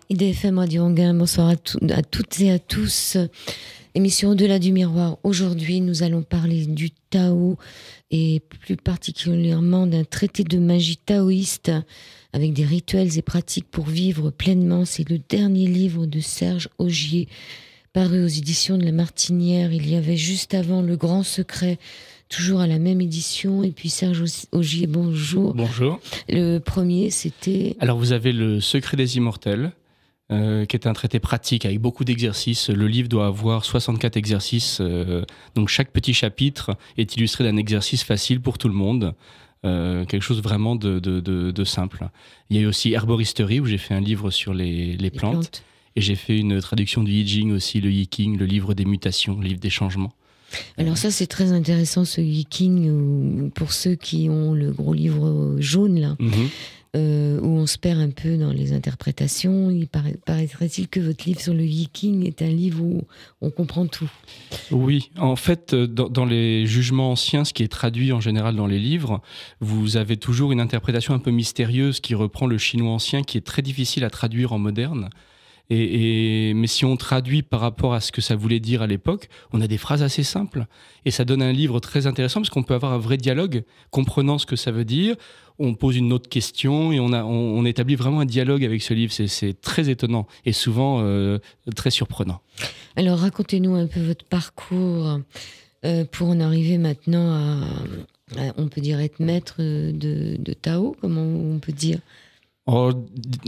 IDFM Radio Anguin, bonsoir à toutes et à tous. Émission Au-delà du miroir. Aujourd'hui, nous allons parler du Tao et plus particulièrement d'un traité de magie taoïste avec des rituels et pratiques pour vivre pleinement. C'est le dernier livre de Serge Augier, paru aux éditions de La Martinière. Il y avait juste avant Le Grand Secret, toujours à la même édition. Et puis Serge Augier, bonjour. Bonjour. Le premier, c'était... Alors vous avez Le Secret des Immortels, qui est un traité pratique avec beaucoup d'exercices. Le livre doit avoir 64 exercices, donc chaque petit chapitre est illustré d'un exercice facile pour tout le monde, quelque chose vraiment de simple. Il y a eu aussi Herboristerie, où j'ai fait un livre sur les plantes, et j'ai fait une traduction du I Ching aussi, le I Ching, le livre des mutations, le livre des changements. Alors ça, c'est très intéressant, ce I Ching, pour ceux qui ont le gros livre jaune, là. Où on se perd un peu dans les interprétations. Il paraîtrait-il que votre livre sur le I Ching est un livre où on comprend tout. Oui, en fait, dans les jugements anciens, ce qui est traduit en général dans les livres, vous avez toujours une interprétation un peu mystérieuse qui reprend le chinois ancien, qui est très difficile à traduire en moderne. Mais si on traduit par rapport à ce que ça voulait dire à l'époque, on a des phrases assez simples. Et ça donne un livre très intéressant parce qu'on peut avoir un vrai dialogue, comprenant ce que ça veut dire. On pose une autre question et on établit vraiment un dialogue avec ce livre. C'est très étonnant et souvent très surprenant. Alors racontez-nous un peu votre parcours pour en arriver maintenant à on peut dire, être maître de Tao, comment on peut dire ? Oh,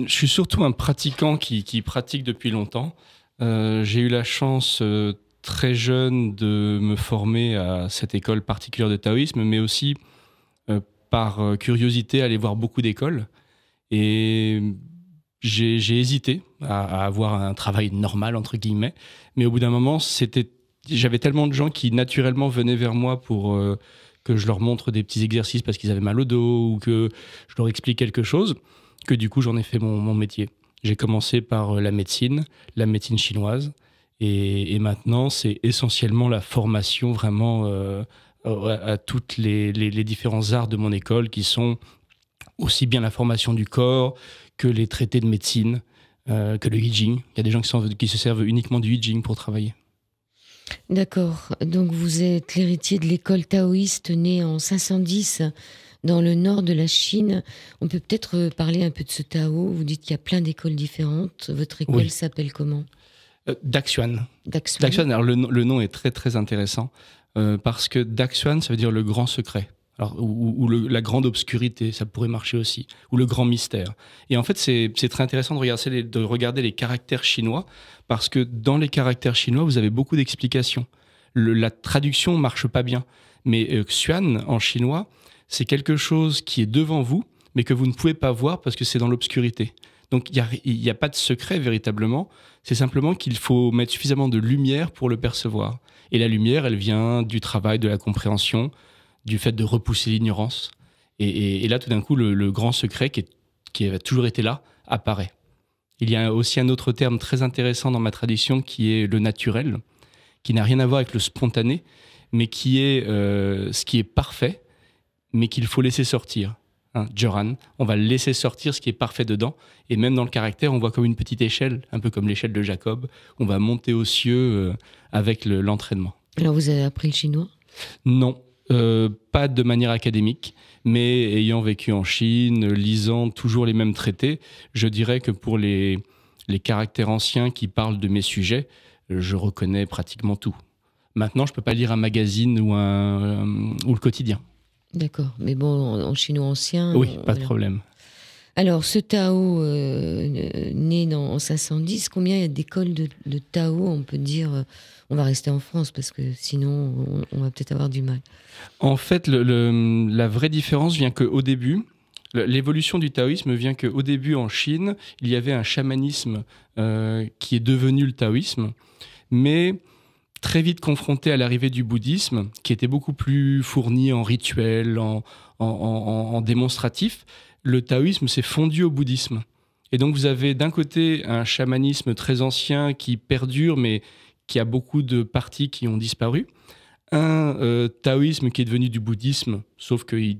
je suis surtout un pratiquant qui pratique depuis longtemps. J'ai eu la chance très jeune de me former à cette école particulière de taoïsme, mais aussi par curiosité aller voir beaucoup d'écoles. Et j'ai hésité à avoir un travail normal, entre guillemets. Mais au bout d'un moment, j'avais tellement de gens qui naturellement venaient vers moi pour que je leur montre des petits exercices parce qu'ils avaient mal au dos ou que je leur explique quelque chose, que du coup, j'en ai fait mon métier. J'ai commencé par la médecine chinoise, et maintenant, c'est essentiellement la formation vraiment à toutes les différents arts de mon école, qui sont aussi bien la formation du corps que les traités de médecine, que le I Ching. Il y a des gens qui se servent uniquement du I Ching pour travailler. D'accord. Donc, vous êtes l'héritier de l'école taoïste née en 510 dans le nord de la Chine. On peut peut-être parler un peu de ce Tao. Vous dites qu'il y a plein d'écoles différentes. Votre école s'appelle comment ? Daxuan. Daxuan, alors le nom est très très intéressant parce que Daxuan, ça veut dire le grand secret. Alors, la grande obscurité, ça pourrait marcher aussi, ou le grand mystère. Et en fait, c'est très intéressant de regarder les caractères chinois, parce que dans les caractères chinois, vous avez beaucoup d'explications. La traduction marche pas bien, mais Xuan en chinois, c'est quelque chose qui est devant vous, mais que vous ne pouvez pas voir parce que c'est dans l'obscurité. Donc il n'y a pas de secret véritablement, c'est simplement qu'il faut mettre suffisamment de lumière pour le percevoir. Et la lumière, elle vient du travail, de la compréhension, du fait de repousser l'ignorance. Et là, tout d'un coup, le grand secret qui a toujours été là, apparaît. Il y a aussi un autre terme très intéressant dans ma tradition qui est le naturel, qui n'a rien à voir avec le spontané, mais qui est ce qui est parfait, mais qu'il faut laisser sortir. Joran, on va laisser sortir ce qui est parfait dedans, et même dans le caractère, on voit comme une petite échelle, un peu comme l'échelle de Jacob, on va monter aux cieux avec l'entraînement. Alors vous avez appris le chinois ? Non, pas de manière académique, mais ayant vécu en Chine, lisant toujours les mêmes traités, je dirais que pour les caractères anciens qui parlent de mes sujets, je reconnais pratiquement tout. Maintenant, je ne peux pas lire un magazine ou le quotidien. D'accord, mais bon, en chinois ancien... Oui, pas de problème. Alors, ce Tao né en 510, combien il y a d'écoles de Tao, on peut dire on va rester en France, parce que sinon, on va peut-être avoir du mal. En fait, la vraie différence vient qu'au début, l'évolution du taoïsme vient qu'au début, en Chine, il y avait un chamanisme qui est devenu le taoïsme, mais très vite confronté à l'arrivée du bouddhisme, qui était beaucoup plus fourni en rituels, en démonstratif, le taoïsme s'est fondu au bouddhisme. Et donc vous avez d'un côté un chamanisme très ancien qui perdure, mais qui a beaucoup de parties qui ont disparu. Un taoïsme qui est devenu du bouddhisme, sauf qu'il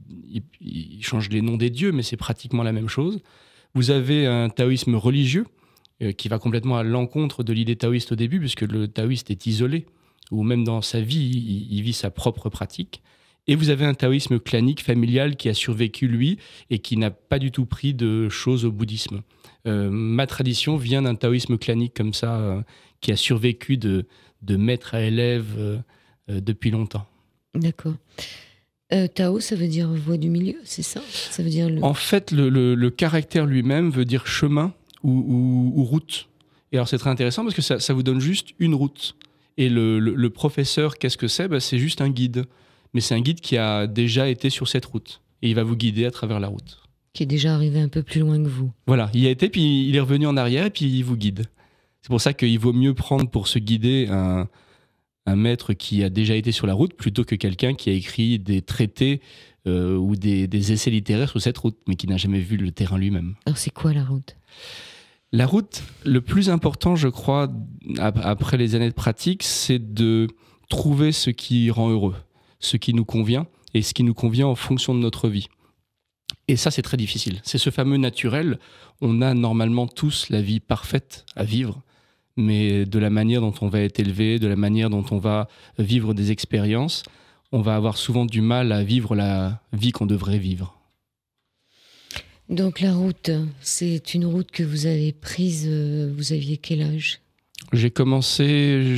change les noms des dieux, mais c'est pratiquement la même chose. Vous avez un taoïsme religieux qui va complètement à l'encontre de l'idée taoïste au début, puisque le taoïste est isolé, ou même dans sa vie, il vit sa propre pratique. Et vous avez un taoïsme clanique, familial, qui a survécu, lui, et qui n'a pas du tout pris de choses au bouddhisme. Ma tradition vient d'un taoïsme clanique comme ça, qui a survécu de maître à élève depuis longtemps. D'accord. Tao, ça veut dire voie du milieu, c'est ça? Ça veut dire En fait, le caractère lui-même veut dire chemin ou route. Et alors, c'est très intéressant parce que ça vous donne juste une route. Et le professeur, qu'est-ce que c'est? C'est juste un guide. Mais c'est un guide qui a déjà été sur cette route. Et il va vous guider à travers la route. Qui est déjà arrivé un peu plus loin que vous. Voilà, il y a été, puis il est revenu en arrière, et puis il vous guide. C'est pour ça qu'il vaut mieux prendre pour se guider un maître qui a déjà été sur la route, plutôt que quelqu'un qui a écrit des traités ou des essais littéraires sur cette route, mais qui n'a jamais vu le terrain lui-même. Alors c'est quoi la route? La route, le plus important, je crois, après les années de pratique, c'est de trouver ce qui rend heureux, ce qui nous convient, et ce qui nous convient en fonction de notre vie. Et ça, c'est très difficile. C'est ce fameux naturel. On a normalement tous la vie parfaite à vivre, mais de la manière dont on va être élevé, de la manière dont on va vivre des expériences, on va avoir souvent du mal à vivre la vie qu'on devrait vivre. Donc la route, c'est une route que vous avez prise, vous aviez quel âge? J'ai commencé,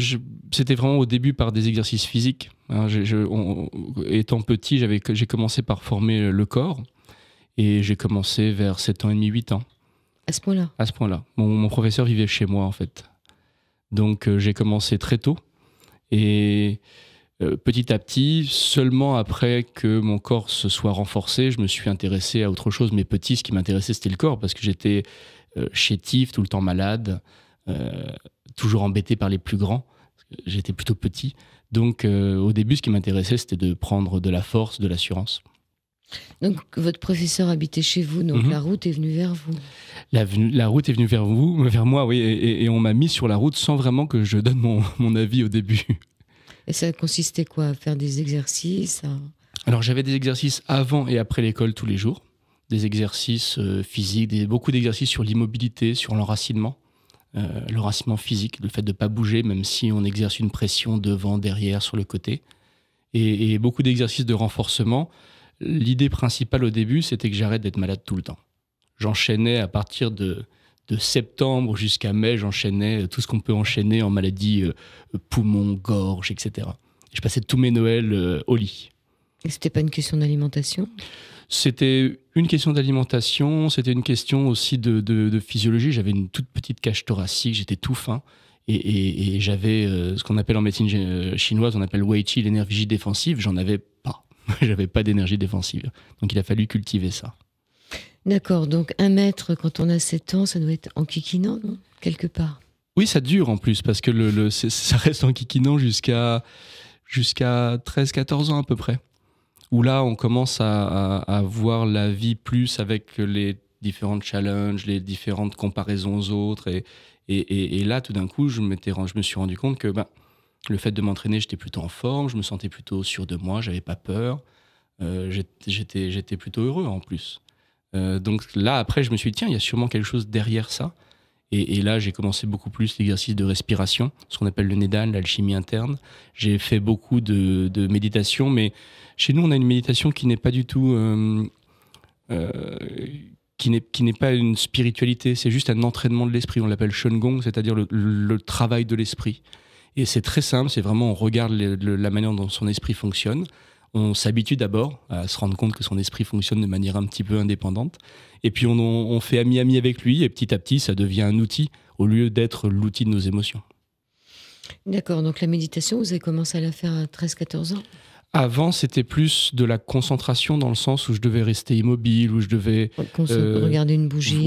c'était vraiment au début par des exercices physiques. Étant petit, j'ai commencé par former le corps. Et j'ai commencé vers 7 ans et demi, 8 ans. À ce point-là? À ce point-là. Mon professeur vivait chez moi, en fait. Donc, j'ai commencé très tôt. Et petit à petit, seulement après que mon corps se soit renforcé, je me suis intéressé à autre chose. Mais petit, ce qui m'intéressait, c'était le corps, parce que j'étais chétif, tout le temps malade, toujours embêté par les plus grands. J'étais plutôt petit. Donc, au début, ce qui m'intéressait, c'était de prendre de la force, de l'assurance. Donc, votre professeur habitait chez vous, donc la route est venue vers vous. La route est venue vers moi, oui, et on m'a mis sur la route sans vraiment que je donne mon avis au début. Et ça consistait quoi? À faire des exercices Alors, j'avais des exercices avant et après l'école tous les jours. Des exercices physiques, beaucoup d'exercices sur l'immobilité, sur l'enracinement physique, le fait de ne pas bouger, même si on exerce une pression devant, derrière, sur le côté. Et beaucoup d'exercices de renforcement. L'idée principale au début, c'était que j'arrête d'être malade tout le temps. J'enchaînais à partir de septembre jusqu'à mai, j'enchaînais tout ce qu'on peut enchaîner en maladies poumons, gorge, etc. Et je passais tous mes Noëls au lit. Et c'était pas une question d'alimentation? C'était une question d'alimentation, c'était une question aussi de physiologie. J'avais une toute petite cage thoracique, j'étais tout fin. Et j'avais ce qu'on appelle en médecine chinoise, on appelle Wei Qi, l'énergie défensive. J'en avais pas. J'avais pas d'énergie défensive. Donc il a fallu cultiver ça. D'accord, donc 1 mètre quand on a 7 ans, ça doit être enquiquinant, non? Quelque part. Oui, ça dure en plus, parce que ça reste enquiquinant jusqu'à 13-14 ans à peu près. Où là, on commence à voir la vie plus avec les différents challenges, les différentes comparaisons aux autres. Et là, tout d'un coup, je me suis rendu compte que le fait de m'entraîner, j'étais plutôt en forme, je me sentais plutôt sûr de moi, j'avais pas peur, j'étais plutôt heureux en plus. Donc là, après, je me suis dit, tiens, il y a sûrement quelque chose derrière ça. Et là, j'ai commencé beaucoup plus l'exercice de respiration, ce qu'on appelle le Nedan, l'alchimie interne. J'ai fait beaucoup de méditation, mais chez nous, on a une méditation qui n'est pas du tout... qui n'est pas une spiritualité, c'est juste un entraînement de l'esprit. On l'appelle Shengong, c'est-à-dire le travail de l'esprit. Et c'est très simple, c'est vraiment, on regarde la manière dont son esprit fonctionne. On s'habitue d'abord à se rendre compte que son esprit fonctionne de manière un petit peu indépendante. Et puis on fait ami-ami avec lui, et petit à petit, ça devient un outil, au lieu d'être l'outil de nos émotions. D'accord, donc la méditation, vous avez commencé à la faire à 13-14 ans? Avant, c'était plus de la concentration dans le sens où je devais rester immobile, où je devais regarder une bougie,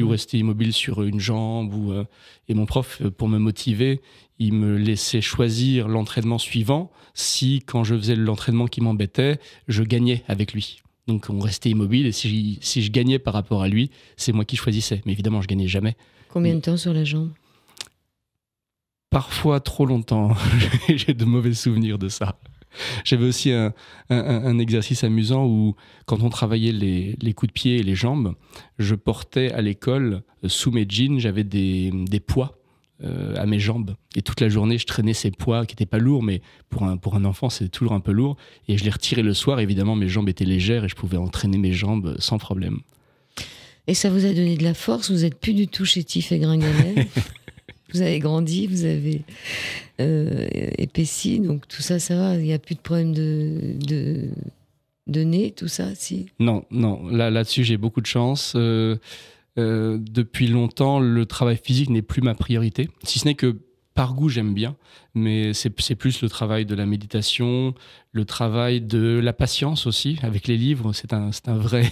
ou rester immobile sur une jambe. Et mon prof, pour me motiver, il me laissait choisir l'entraînement suivant si, quand je faisais l'entraînement qui m'embêtait, je gagnais avec lui. Donc on restait immobile et si je gagnais par rapport à lui, c'est moi qui choisissais. Mais évidemment, je gagnais jamais. Combien de temps sur la jambe? Parfois trop longtemps. J'ai de mauvais souvenirs de ça. J'avais aussi un exercice amusant où, quand on travaillait les coups de pied et les jambes, je portais à l'école, sous mes jeans, j'avais des poids à mes jambes. Et toute la journée, je traînais ces poids qui n'étaient pas lourds, mais pour un enfant, c'est toujours un peu lourd. Et je les retirais le soir. Évidemment, mes jambes étaient légères et je pouvais entraîner mes jambes sans problème. Et ça vous a donné de la force? Vous n'êtes plus du tout chétif et gringalet. Vous avez grandi, vous avez épaissi, donc tout ça, ça va. Il n'y a plus de problème de nez, tout ça, si? Non. Là-dessus, j'ai beaucoup de chance. Depuis longtemps, le travail physique n'est plus ma priorité. Si ce n'est que par goût, j'aime bien, mais c'est plus le travail de la méditation, le travail de la patience aussi. Avec les livres, c'est une vraie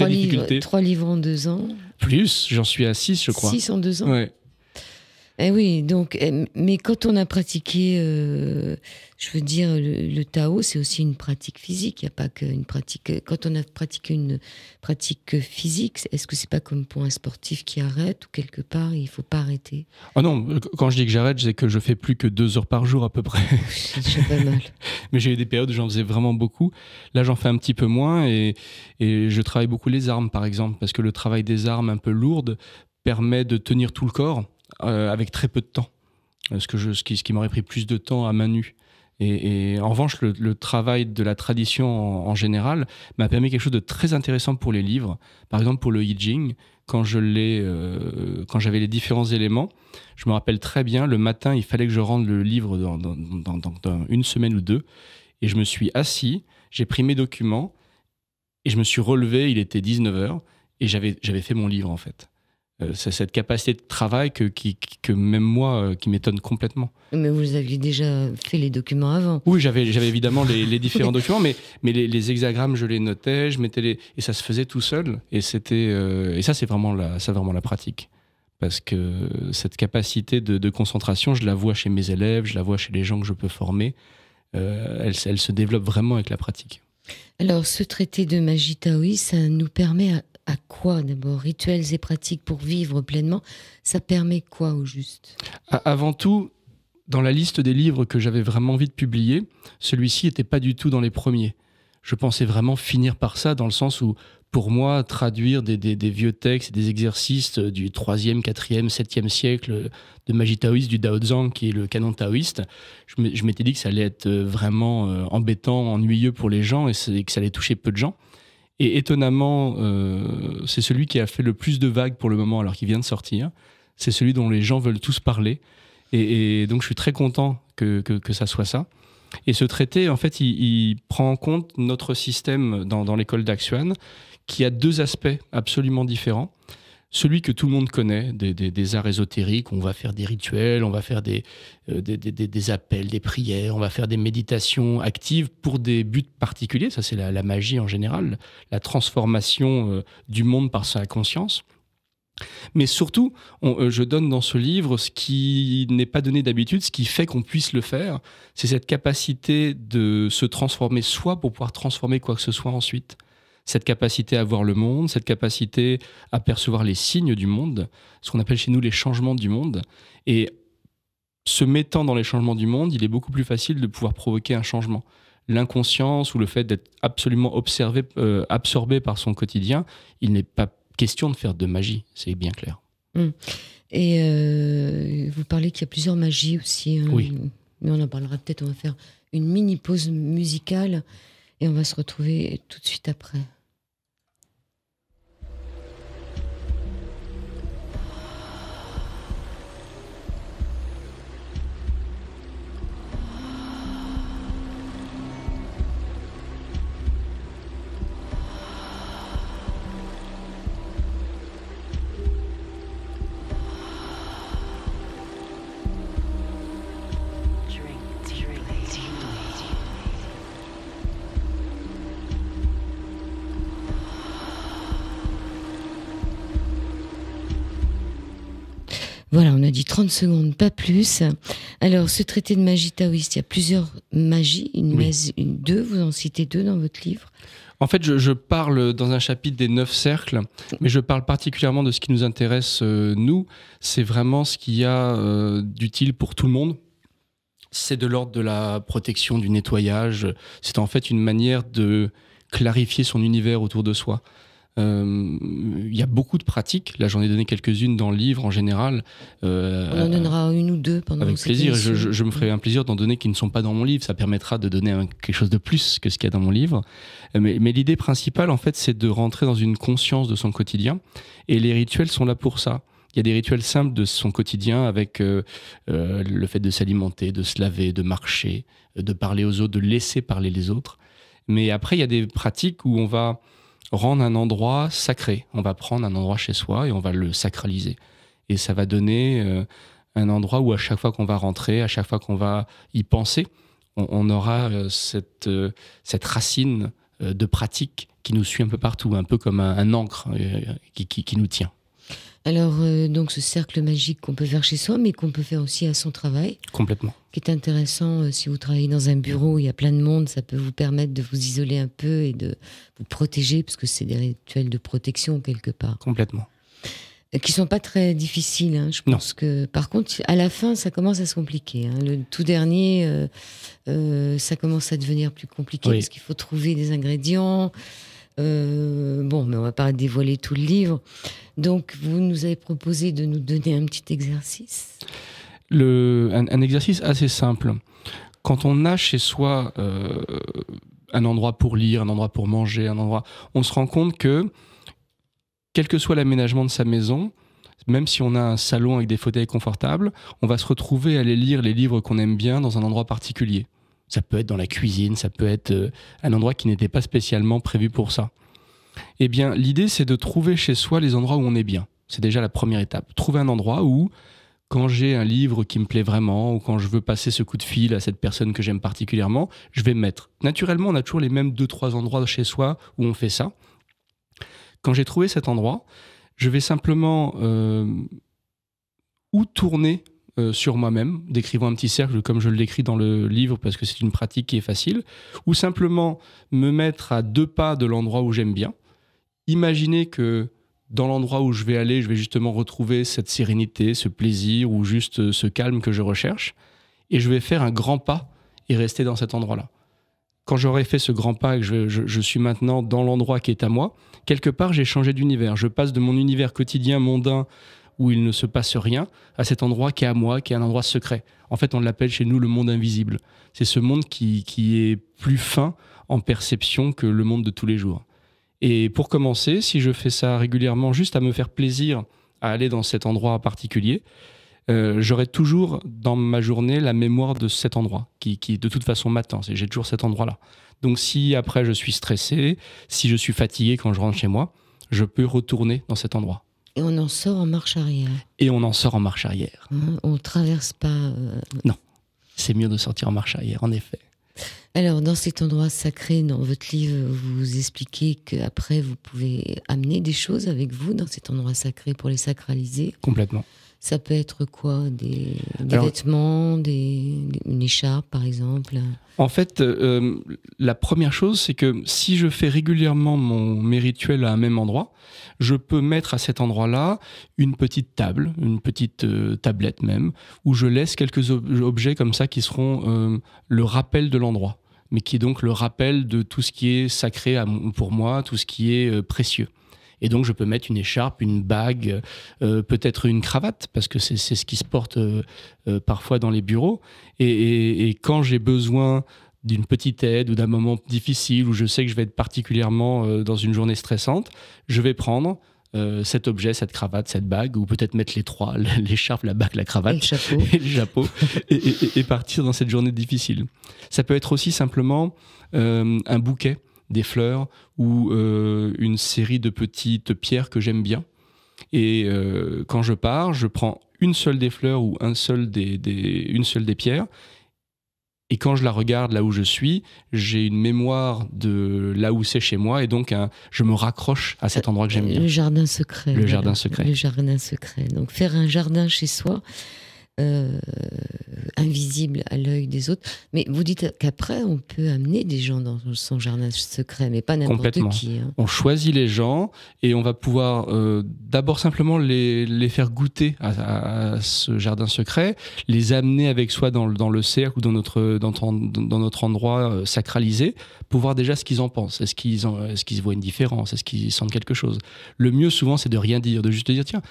difficulté. 3 livres en 2 ans. Plus, j'en suis à 6, je crois. 6 en 2 ans. Ouais. Eh oui, donc, mais quand on a pratiqué, je veux dire, le Tao, c'est aussi une pratique physique. Il n'y a pas qu'une pratique. Quand on a pratiqué une pratique physique, est-ce que c'est pas comme pour un sportif qui arrête ou quelque part il faut pas arrêter? Oh non, quand je dis que j'arrête, c'est que je fais plus que 2 heures par jour à peu près. C'est pas mal. Mais j'ai eu des périodes où j'en faisais vraiment beaucoup. Là, j'en fais un petit peu moins et je travaille beaucoup les armes, par exemple, parce que le travail des armes un peu lourdes permet de tenir tout le corps. Avec très peu de temps, ce qui m'aurait pris plus de temps à main nue. Et en revanche, le travail de la tradition en général m'a permis quelque chose de très intéressant pour les livres. Par exemple, pour le I Ching, quand j'avais les différents éléments, je me rappelle très bien, le matin, il fallait que je rende le livre dans une semaine ou 2. Et je me suis assis, j'ai pris mes documents, et je me suis relevé, il était 19h, et j'avais fait mon livre, en fait. C'est cette capacité de travail que même moi, qui m'étonne complètement. Mais vous aviez déjà fait les documents avant? Oui, j'avais évidemment les différents documents, mais les hexagrammes, je les notais, et ça se faisait tout seul. Et ça, c'est vraiment la pratique. Parce que cette capacité de concentration, je la vois chez mes élèves, je la vois chez les gens que je peux former. Elle se développe vraiment avec la pratique. Alors, ce traité de magie taoïste, ça nous permet à quoi d'abord? Rituels et pratiques pour vivre pleinement, ça permet quoi au juste? Avant tout, dans la liste des livres que j'avais vraiment envie de publier, celui-ci n'était pas du tout dans les premiers. Je pensais vraiment finir par ça, dans le sens où, pour moi, traduire des vieux textes et des exercices du 3e, 4e, 7e siècle de magie taoïste, du Dao Zhang, qui est le canon taoïste, je m'étais dit que ça allait être vraiment embêtant, ennuyeux pour les gens et que ça allait toucher peu de gens. Et étonnamment, c'est celui qui a fait le plus de vagues pour le moment, alors qu'il vient de sortir. C'est celui dont les gens veulent tous parler. Et donc, je suis très content que ça soit ça. Et ce traité, en fait, il prend en compte notre système dans l'école d'Axuan, qui a 2 aspects absolument différents. Celui que tout le monde connaît, des arts ésotériques, on va faire des rituels, on va faire des appels, des prières, on va faire des méditations actives pour des buts particuliers. Ça, c'est la magie en général, la transformation du monde par sa conscience. Mais surtout, je donne dans ce livre ce qui n'est pas donné d'habitude, ce qui fait qu'on puisse le faire. C'est cette capacité de se transformer soi pour pouvoir transformer quoi que ce soit ensuite. Cette capacité à voir le monde, cette capacité à percevoir les signes du monde, ce qu'on appelle chez nous les changements du monde. Et se mettant dans les changements du monde, il est beaucoup plus facile de pouvoir provoquer un changement. L'inconscience ou le fait d'être absolument absorbé par son quotidien, il n'est pas question de faire de magie, c'est bien clair. Et vous parlez qu'il y a plusieurs magies aussi. Oui. Mais on en parlera peut-être, on va faire une mini pause musicale et on va se retrouver tout de suite après. Voilà, on a dit 30 secondes, pas plus. Alors, ce traité de magie taoïste, il y a plusieurs magies, deux, vous en citez 2 dans votre livre. En fait, je parle dans un chapitre des 9 cercles, mais je parle particulièrement de ce qui nous intéresse, nous. C'est vraiment ce qu'il y a d'utile pour tout le monde. C'est de l'ordre de la protection, du nettoyage. C'est en fait une manière de clarifier son univers autour de soi. Il y a beaucoup de pratiques. Là, j'en ai donné quelques-unes dans le livre en général. On en donnera une ou deux pendant avec plaisir. Je me ferai un plaisir d'en donner qui ne sont pas dans mon livre. Ça permettra de donner quelque chose de plus que ce qu'il y a dans mon livre. Mais l'idée principale, en fait, c'est de rentrer dans une conscience de son quotidien. Et les rituels sont là pour ça. Il y a des rituels simples de son quotidien avec le fait de s'alimenter, de se laver, de marcher, de parler aux autres, de laisser parler les autres. Mais après, il y a des pratiques où on va rendre un endroit sacré. On va prendre un endroit chez soi et on va le sacraliser. Et ça va donner un endroit où à chaque fois qu'on va rentrer, à chaque fois qu'on va y penser, on aura cette racine de pratique qui nous suit un peu partout, un peu comme un ancre qui nous tient. Alors, donc ce cercle magique qu'on peut faire chez soi, mais qu'on peut faire aussi à son travail. Complètement. Qui est intéressant, si vous travaillez dans un bureau où il y a plein de monde, ça peut vous permettre de vous isoler un peu et de vous protéger, parce que c'est des rituels de protection quelque part. Complètement. Qui sont pas très difficiles, hein. Je pense que, par contre, à la fin, ça commence à se compliquer, hein. Le tout dernier, ça commence à devenir plus compliqué, parce qu'il faut trouver des ingrédients. Bon, mais on va pas dévoiler tout le livre. Donc, vous nous avez proposé de nous donner un petit exercice. Un exercice assez simple. Quand on a chez soi un endroit pour lire, un endroit pour manger, on se rend compte que, quel que soit l'aménagement de sa maison, même si on a un salon avec des fauteuils confortables, on va se retrouver à aller lire les livres qu'on aime bien dans un endroit particulier. Ça peut être dans la cuisine, ça peut être un endroit qui n'était pas spécialement prévu pour ça. Eh bien, l'idée, c'est de trouver chez soi les endroits où on est bien. C'est déjà la première étape. Trouver un endroit où, quand j'ai un livre qui me plaît vraiment, ou quand je veux passer ce coup de fil à cette personne que j'aime particulièrement, je vais me mettre. Naturellement, on a toujours les mêmes 2-3 endroits chez soi où on fait ça. Quand j'ai trouvé cet endroit, je vais simplement ou tourner sur moi-même, décrivant un petit cercle comme je le décris dans le livre parce que c'est une pratique qui est facile, ou simplement me mettre à 2 pas de l'endroit où j'aime bien, imaginer que dans l'endroit où je vais aller, je vais justement retrouver cette sérénité, ce plaisir ou juste ce calme que je recherche, et je vais faire un grand pas et rester dans cet endroit-là. Quand j'aurai fait ce grand pas et que je suis maintenant dans l'endroit qui est à moi, quelque part j'ai changé d'univers. Je passe de mon univers quotidien mondain où il ne se passe rien, à cet endroit qui est à moi, qui est un endroit secret. En fait, on l'appelle chez nous le monde invisible. C'est ce monde qui est plus fin en perception que le monde de tous les jours. Et pour commencer, si je fais ça régulièrement, juste à me faire plaisir à aller dans cet endroit particulier, j'aurai toujours dans ma journée la mémoire de cet endroit, qui de toute façon m'attend. J'ai toujours cet endroit-là. Donc si après je suis stressé, si je suis fatigué quand je rentre chez moi, je peux retourner dans cet endroit. Et on en sort en marche arrière. Et on en sort en marche arrière. On ne traverse pas... Non, c'est mieux de sortir en marche arrière, en effet. Alors, dans cet endroit sacré, dans votre livre, vous expliquez qu'après, vous pouvez amener des choses avec vous dans cet endroit sacré pour les sacraliser. Complètement. Ça peut être quoi? Des vêtements, une écharpe, par exemple? En fait, la première chose, c'est que si je fais régulièrement mes rituels à un même endroit, je peux mettre à cet endroit-là une petite table, une petite tablette même, où je laisse quelques objets comme ça qui seront le rappel de l'endroit, mais qui est donc le rappel de tout ce qui est sacré pour moi, tout ce qui est précieux. Et donc, je peux mettre une écharpe, une bague, peut-être une cravate, parce que c'est ce qui se porte parfois dans les bureaux. Et quand j'ai besoin d'une petite aide ou d'un moment difficile où je sais que je vais être particulièrement dans une journée stressante, je vais prendre cet objet, cette cravate, cette bague, ou peut-être mettre les 3, l'écharpe, la bague, la cravate et le chapeau, et partir dans cette journée difficile. Ça peut être aussi simplement un bouquet, des fleurs ou une série de petites pierres que j'aime bien. Et quand je pars, je prends une seule des fleurs ou une seule des pierres. Et quand je la regarde là où je suis, j'ai une mémoire de là où c'est chez moi. Et donc, je me raccroche à cet endroit que j'aime bien. Le jardin secret. Le jardin secret. Le jardin secret. Donc, faire un jardin chez soi, invisible à l'œil des autres. Mais vous dites qu'après, on peut amener des gens dans son jardin secret, mais pas n'importe qui. Hein. On choisit les gens et on va pouvoir d'abord simplement les faire goûter à ce jardin secret, les amener avec soi dans le cercle ou dans notre endroit sacralisé, pour voir déjà ce qu'ils en pensent. Est-ce qu'ils voient une différence? Est-ce qu'ils sentent quelque chose? Le mieux souvent, c'est de rien dire, de juste dire, tiens,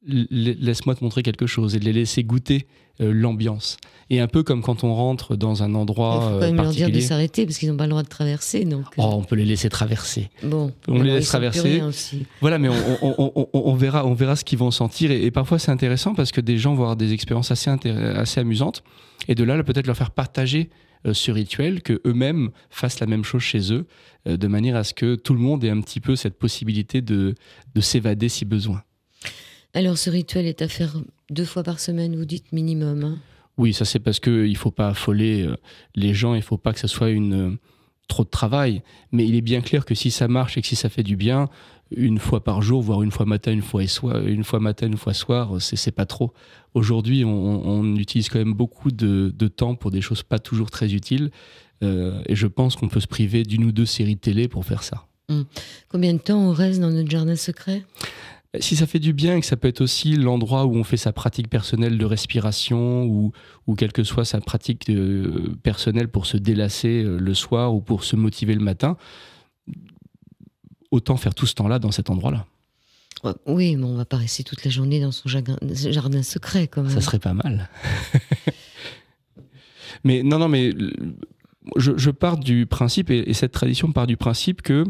laisse-moi te montrer quelque chose, et de les laisser goûter l'ambiance. Et un peu comme quand on rentre dans un endroit particulier. Il faut quand même leur dire de s'arrêter parce qu'ils n'ont pas le droit de traverser. Donc, on peut les laisser traverser. Bon, on les laisse traverser. Voilà, mais on verra ce qu'ils vont sentir. Et parfois, c'est intéressant parce que des gens vont avoir des expériences assez amusantes. Et de là, peut-être leur faire partager ce rituel, qu'eux-mêmes fassent la même chose chez eux, de manière à ce que tout le monde ait un petit peu cette possibilité de s'évader si besoin. Alors, ce rituel est à faire 2 fois par semaine, vous dites minimum, hein? Oui, ça c'est parce qu'il ne faut pas affoler les gens, il ne faut pas que ça soit trop de travail. Mais il est bien clair que si ça marche et que si ça fait du bien, 1 fois par jour, voire 1 fois matin, 1 fois matin, 1 fois soir, c'est pas trop. Aujourd'hui, on utilise quand même beaucoup de temps pour des choses pas toujours très utiles. Et je pense qu'on peut se priver d'1 ou 2 séries de télé pour faire ça. Combien de temps on reste dans notre jardin secret ? Si ça fait du bien et que ça peut être aussi l'endroit où on fait sa pratique personnelle de respiration ou quelle que soit sa pratique personnelle pour se délasser le soir ou pour se motiver le matin, autant faire tout ce temps-là dans cet endroit-là. Oui, mais on ne va pas rester toute la journée dans son jardin secret quand même. Ça serait pas mal. Mais non, mais je pars du principe, et cette tradition part du principe que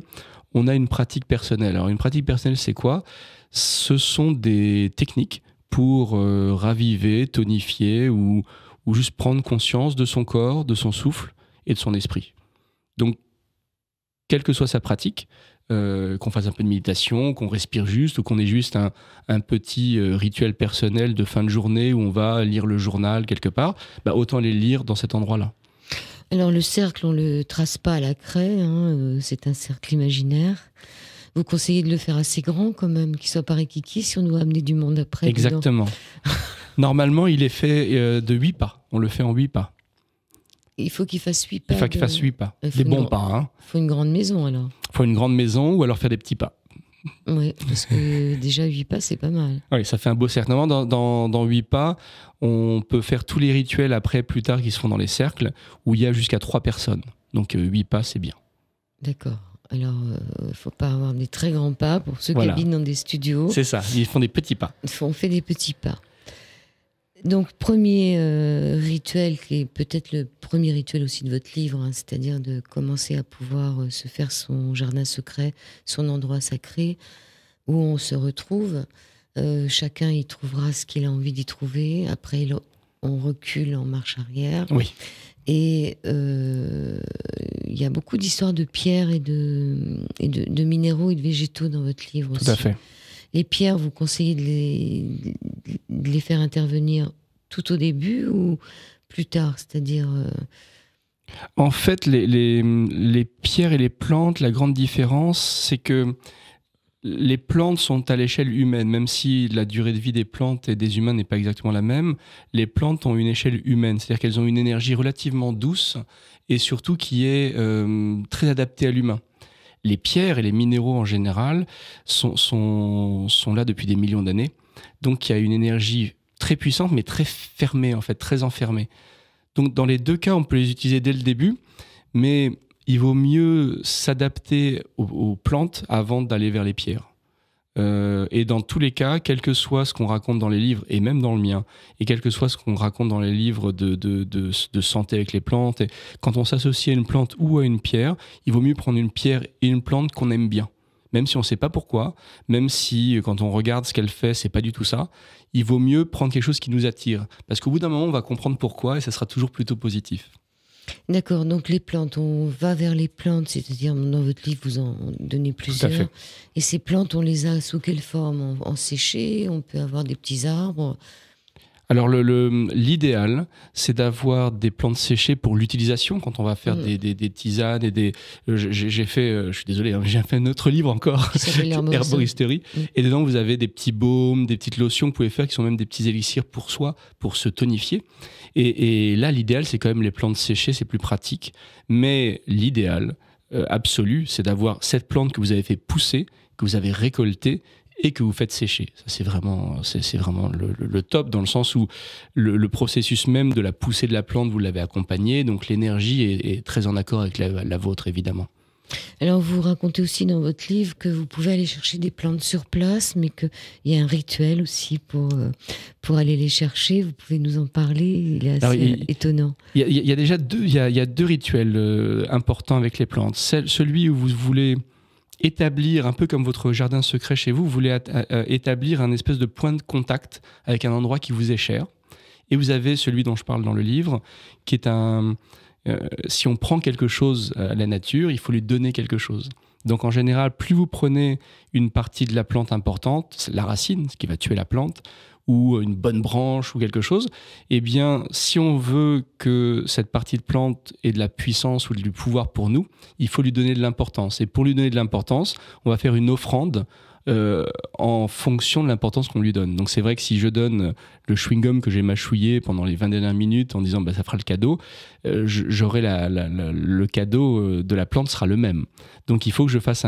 on a une pratique personnelle. Alors une pratique personnelle, c'est quoi ? Ce sont des techniques pour raviver, tonifier ou juste prendre conscience de son corps, de son souffle et de son esprit. Donc, quelle que soit sa pratique, qu'on fasse un peu de méditation, qu'on respire juste ou qu'on ait juste un petit rituel personnel de fin de journée où on va lire le journal quelque part, autant les lire dans cet endroit-là. Alors le cercle, on ne le trace pas à la craie, hein, c'est un cercle imaginaire. Vous conseillez de le faire assez grand quand même, qu'il soit pas rikiki si on doit amener du monde après. Exactement. Normalement, il est fait de 8 pas. On le fait en 8 pas. Il faut qu'il fasse 8 pas. Il faut qu'il fasse 8 pas. Des bons pas. Hein. Il faut une grande maison alors. Il faut une grande maison ou alors faire des petits pas. Oui, parce que déjà 8 pas, c'est pas mal. Oui, ça fait un beau cercle. Normalement, dans 8 pas, on peut faire tous les rituels après, plus tard, qui se font dans les cercles, où il y a jusqu'à 3 personnes. Donc 8 pas, c'est bien. D'accord. Alors, il ne faut pas avoir des très grands pas pour ceux qui habitent dans des studios. C'est ça, ils font des petits pas. On fait des petits pas. Donc, premier rituel, qui est peut-être le premier rituel aussi de votre livre, hein, c'est-à-dire de commencer à pouvoir se faire son jardin secret, son endroit sacré, où on se retrouve. Chacun y trouvera ce qu'il a envie d'y trouver. Après, on recule en marche arrière. Oui. Et il y a beaucoup d'histoires de pierres et de minéraux et de végétaux dans votre livre aussi. Tout à fait. Les pierres, vous conseillez de les faire intervenir tout au début ou plus tard, c'est-à-dire... En fait, les pierres et les plantes, la grande différence, c'est que les plantes sont à l'échelle humaine, même si la durée de vie des plantes et des humains n'est pas exactement la même. Les plantes ont une échelle humaine, c'est-à-dire qu'elles ont une énergie relativement douce et surtout qui est très adaptée à l'humain. Les pierres et les minéraux en général sont là depuis des millions d'années, donc il y a une énergie très puissante mais très fermée en fait, très enfermée. Donc dans les 2 cas, on peut les utiliser dès le début, mais il vaut mieux s'adapter aux plantes avant d'aller vers les pierres. Et dans tous les cas, quel que soit ce qu'on raconte dans les livres, et même dans le mien, et quel que soit ce qu'on raconte dans les livres de santé avec les plantes, et quand on s'associe à une plante ou à une pierre, il vaut mieux prendre une pierre et une plante qu'on aime bien. Même si on ne sait pas pourquoi, même si quand on regarde ce qu'elle fait, c'est pas du tout ça, il vaut mieux prendre quelque chose qui nous attire. Parce qu'au bout d'un moment, on va comprendre pourquoi et ça sera toujours plutôt positif. D'accord, donc les plantes, on va vers les plantes, c'est-à-dire dans votre livre vous en donnez plusieurs. Tout à fait. Et ces plantes, on les a sous quelle forme ? En séché, on peut avoir des petits arbres. Alors l'idéal, c'est d'avoir des plantes séchées pour l'utilisation quand on va faire des tisanes et des. J'ai fait, je suis désolé, hein, j'ai fait un autre livre encore, Herboristerie, et dedans vous avez des petits baumes, des petites lotions que vous pouvez faire qui sont même des petits élixirs pour soi, pour se tonifier. Et là, l'idéal, c'est quand même les plantes séchées, c'est plus pratique. Mais l'idéal absolu, c'est d'avoir cette plante que vous avez fait pousser, que vous avez récoltée et que vous faites sécher. Ça, c'est vraiment le top, dans le sens où le processus même de la poussée de la plante, vous l'avez accompagné, donc l'énergie est très en accord avec la vôtre, évidemment. Alors, vous racontez aussi dans votre livre que vous pouvez aller chercher des plantes sur place, mais qu'il y a un rituel aussi pour aller les chercher. Vous pouvez nous en parler? Il est assez étonnant. Il y a déjà deux rituels importants avec les plantes. Celui où vous voulez établir, un peu comme votre jardin secret chez vous, vous voulez établir un espèce de point de contact avec un endroit qui vous est cher. Et vous avez celui dont je parle dans le livre, qui est si on prend quelque chose à la nature, il faut lui donner quelque chose. Donc en général, plus vous prenez une partie de la plante importante, la racine, ce qui va tuer la plante, ou une bonne branche ou quelque chose, eh bien, si on veut que cette partie de plante ait de la puissance ou du pouvoir pour nous, il faut lui donner de l'importance. Et pour lui donner de l'importance, on va faire une offrande en fonction de l'importance qu'on lui donne. Donc c'est vrai que si je donne le chewing-gum que j'ai mâchouillé pendant les 20 dernières minutes en disant ça fera le cadeau, j'aurai le cadeau de la plante sera le même. Donc il faut que je fasse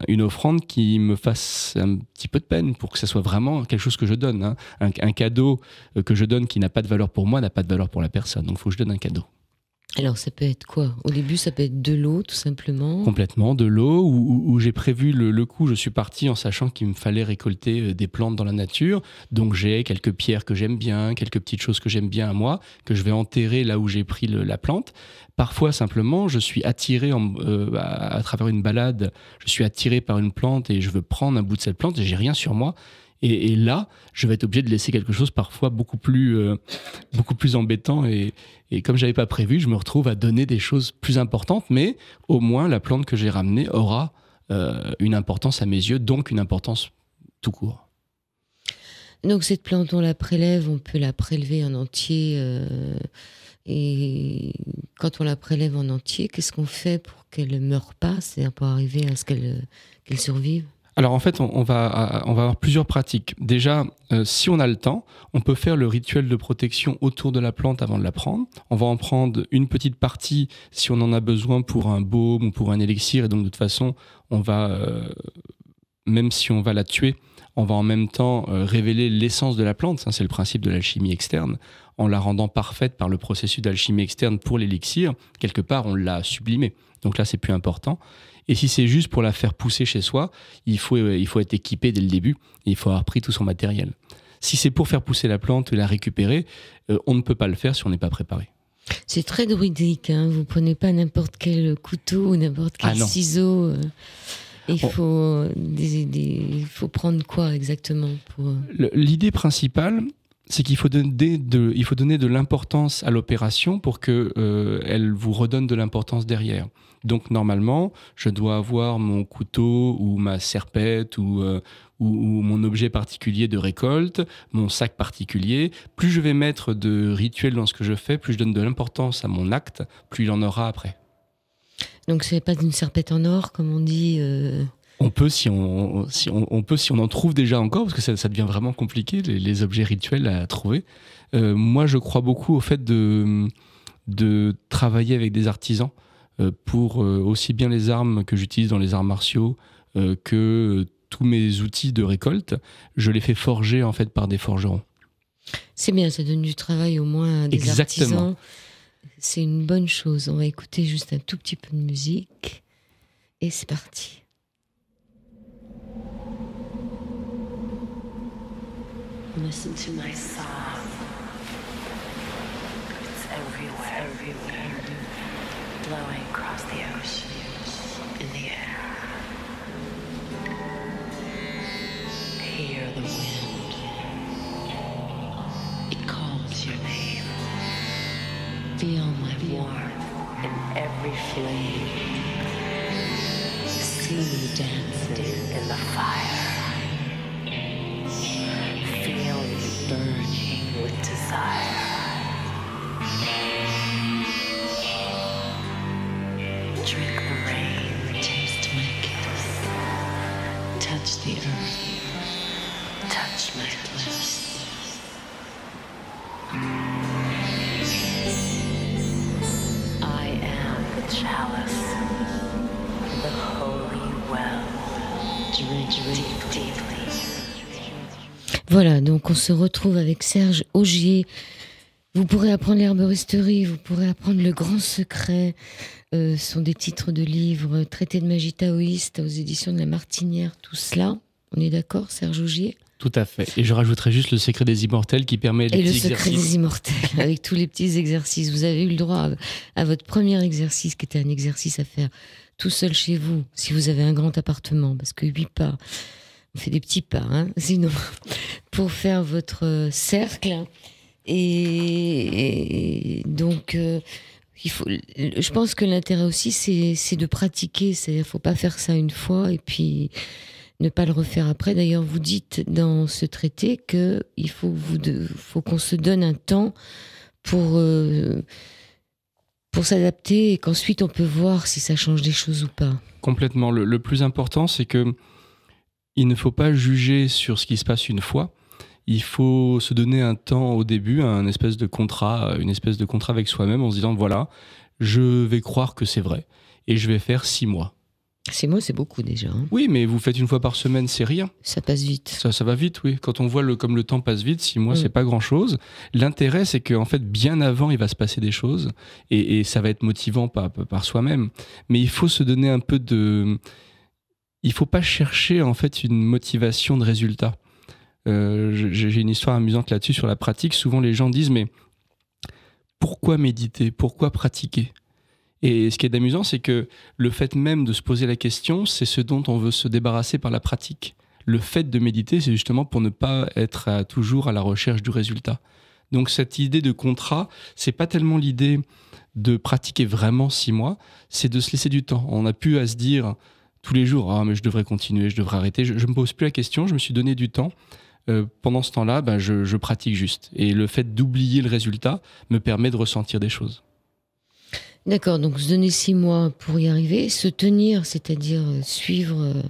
une offrande qui me fasse un petit peu de peine pour que ça soit vraiment quelque chose que je donne. Hein. Un cadeau que je donne qui n'a pas de valeur pour moi n'a pas de valeur pour la personne. Donc il faut que je donne un cadeau. Alors ça peut être quoi? Au début ça peut être de l'eau tout simplement. Complètement, de l'eau où j'ai prévu le coup. Je suis parti en sachant qu'il me fallait récolter des plantes dans la nature. Donc j'ai quelques pierres que j'aime bien, quelques petites choses que j'aime bien à moi, que je vais enterrer là où j'ai pris la plante. Parfois simplement je suis attiré à travers une balade, je suis attiré par une plante et je veux prendre un bout de cette plante et j'ai rien sur moi. Et là, je vais être obligé de laisser quelque chose parfois beaucoup plus embêtant. Et comme je n'avais pas prévu, je me retrouve à donner des choses plus importantes. Mais au moins, la plante que j'ai ramenée aura une importance à mes yeux, donc une importance tout court. Donc cette plante, on la prélève, on peut la prélever en entier. Et quand on la prélève en entier, qu'est-ce qu'on fait pour qu'elle ne meure pas? C'est-à-dire pour arriver à ce qu'elle survive? Alors en fait, on va avoir plusieurs pratiques. Déjà, si on a le temps, on peut faire le rituel de protection autour de la plante avant de la prendre. On va en prendre une petite partie si on en a besoin pour un baume ou pour un élixir. Et donc de toute façon, on va, même si on va la tuer, on va en même temps révéler l'essence de la plante. Ça, c'est le principe de l'alchimie externe. En la rendant parfaite par le processus d'alchimie externe pour l'élixir, quelque part, on l'a sublimée. Donc là, c'est plus important. Et si c'est juste pour la faire pousser chez soi, il faut être équipé dès le début. Et il faut avoir pris tout son matériel. Si c'est pour faire pousser la plante et la récupérer, on ne peut pas le faire si on n'est pas préparé. C'est très druidique, hein. Vous ne prenez pas n'importe quel couteau ou n'importe quel ciseau. Il faut prendre quoi exactement pour... L'idée principale, c'est qu'il faut donner de l'importance à l'opération pour qu'elle vous redonne de l'importance derrière. Donc normalement, je dois avoir mon couteau ou ma serpette ou mon objet particulier de récolte, mon sac particulier. Plus je vais mettre de rituels dans ce que je fais, plus je donne de l'importance à mon acte, plus il en aura après. Donc c'est pas une serpette en or, comme on dit On peut si on en trouve déjà encore, parce que ça devient vraiment compliqué, les objets rituels à trouver. Moi, je crois beaucoup au fait de travailler avec des artisans pour aussi bien les armes que j'utilise dans les arts martiaux que tous mes outils de récolte. Je les fais forger en fait par des forgerons. C'est bien, ça donne du travail au moins à des artisans. C'est une bonne chose. On va écouter juste un tout petit peu de musique et c'est parti. Listen to my song. It's everywhere, blowing across the ocean, in the air. Hear the wind. It calls your name. Feel my warmth in every flame. See me dancing in the fire. Feel me burning desire. Drink the rain, taste my kiss. Touch the earth, touch my lips. I am the chalice, the holy well. Drink deeply. Voilà, donc on se retrouve avec Serge Augier. Vous pourrez apprendre l'herboristerie, vous pourrez apprendre le grand secret. Ce sont des titres de livres, Traité de magie taoïste aux éditions de La Martinière, tout cela. On est d'accord, Serge Augier ? Tout à fait. Et je rajouterais juste le secret des immortels qui permet les petits exercices. Et le secret des immortels, avec tous les petits exercices. Vous avez eu le droit à votre premier exercice, qui était un exercice à faire tout seul chez vous, si vous avez un grand appartement, parce que 8 pas, on fait des petits pas, hein, sinon, pour faire votre cercle. Et donc, je pense que l'intérêt aussi, c'est de pratiquer. C'est-à-dire, faut pas faire ça une fois et puis ne pas le refaire après. D'ailleurs, vous dites dans ce traité qu'il faut qu'on se donne un temps pour s'adapter et qu'ensuite on peut voir si ça change des choses ou pas. Complètement. Le plus important, c'est que il ne faut pas juger sur ce qui se passe une fois. Il faut se donner un temps au début, une espèce de contrat avec soi-même en se disant voilà, je vais croire que c'est vrai et je vais faire 6 mois. 6 mois, c'est beaucoup déjà. Hein. Oui, mais vous faites une fois par semaine, c'est rien. Ça passe vite. Ça va vite, oui. Quand on voit comme le temps passe vite, 6 mois, c'est pas grand-chose. L'intérêt, c'est qu'en fait, bien avant, il va se passer des choses et ça va être motivant par soi-même. Mais il faut se donner un peu de... Il faut pas chercher en fait une motivation de résultat. J'ai une histoire amusante là-dessus sur la pratique. Souvent, les gens disent mais pourquoi méditer ? Pourquoi pratiquer ? Et ce qui est amusant, c'est que le fait même de se poser la question, c'est ce dont on veut se débarrasser par la pratique. Le fait de méditer, c'est justement pour ne pas être toujours à la recherche du résultat. Donc cette idée de contrat, c'est pas tellement l'idée de pratiquer vraiment 6 mois, c'est de se laisser du temps. On n'a plus à se dire tous les jours, ah mais je devrais continuer, je devrais arrêter. Je me pose plus la question, je me suis donné du temps. Pendant ce temps-là, je pratique juste. Et le fait d'oublier le résultat me permet de ressentir des choses. D'accord, donc se donner 6 mois pour y arriver, se tenir, c'est-à-dire suivre.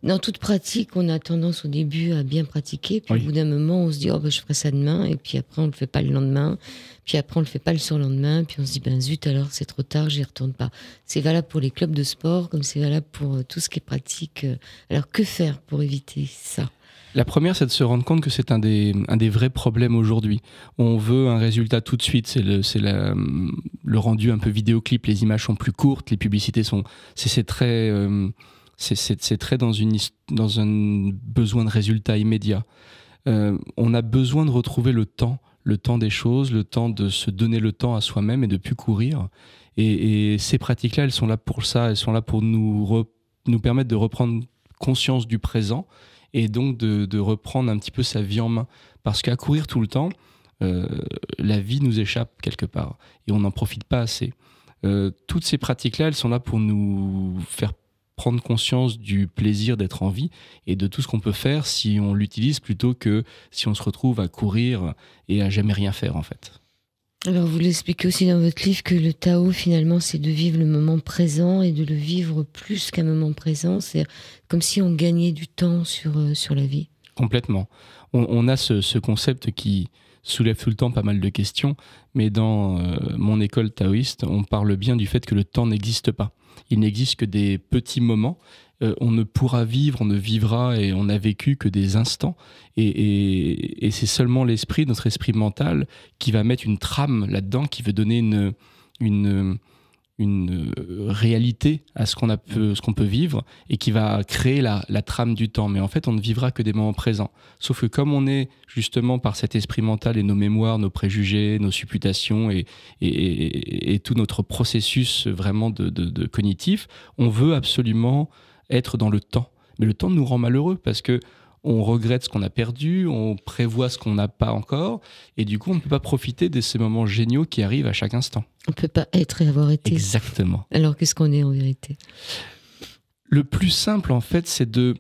Dans toute pratique, on a tendance au début à bien pratiquer, puis au bout d'un moment, on se dit je ferai ça demain, et puis après on le fait pas le lendemain, puis après on le fait pas le surlendemain, puis on se dit zut alors c'est trop tard, j'y retourne pas. C'est valable pour les clubs de sport, comme c'est valable pour tout ce qui est pratique. Alors que faire pour éviter ça ? La première, c'est de se rendre compte que c'est un des vrais problèmes aujourd'hui. On veut un résultat tout de suite. C'est le rendu un peu vidéoclip. Les images sont plus courtes, les publicités sont. C'est très dans un besoin de résultat immédiat. On a besoin de retrouver le temps des choses, le temps de se donner le temps à soi-même et de plus courir. Et ces pratiques-là, elles sont là pour ça. Elles sont là pour nous permettre de reprendre conscience du présent. Et donc de reprendre un petit peu sa vie en main. Parce qu'à courir tout le temps, la vie nous échappe quelque part. Et on n'en profite pas assez. Toutes ces pratiques-là, elles sont là pour nous faire prendre conscience du plaisir d'être en vie et de tout ce qu'on peut faire si on l'utilise plutôt que si on se retrouve à courir et à jamais rien faire en fait. Alors vous l'expliquez aussi dans votre livre que le Tao finalement c'est de vivre le moment présent et de le vivre plus qu'un moment présent, c'est comme si on gagnait du temps sur la vie. Complètement. On a ce concept qui soulève tout le temps pas mal de questions, mais dans mon école taoïste, on parle bien du fait que le temps n'existe pas. Il n'existe que des petits moments. On ne pourra vivre, on ne vivra et on n'a vécu que des instants. Et c'est seulement notre esprit mental, qui va mettre une trame là-dedans, qui veut donner une réalité à ce qu'on peut vivre et qui va créer la trame du temps. Mais en fait, on ne vivra que des moments présents. Sauf que comme on est justement par cet esprit mental et nos mémoires, nos préjugés, nos supputations et tout notre processus vraiment de cognitif, on veut absolument être dans le temps. Mais le temps nous rend malheureux parce que on regrette ce qu'on a perdu, on prévoit ce qu'on n'a pas encore, et du coup, on ne peut pas profiter de ces moments géniaux qui arrivent à chaque instant. On ne peut pas être et avoir été. Exactement. Alors, qu'est-ce qu'on est en vérité ? Le plus simple, en fait, c'est de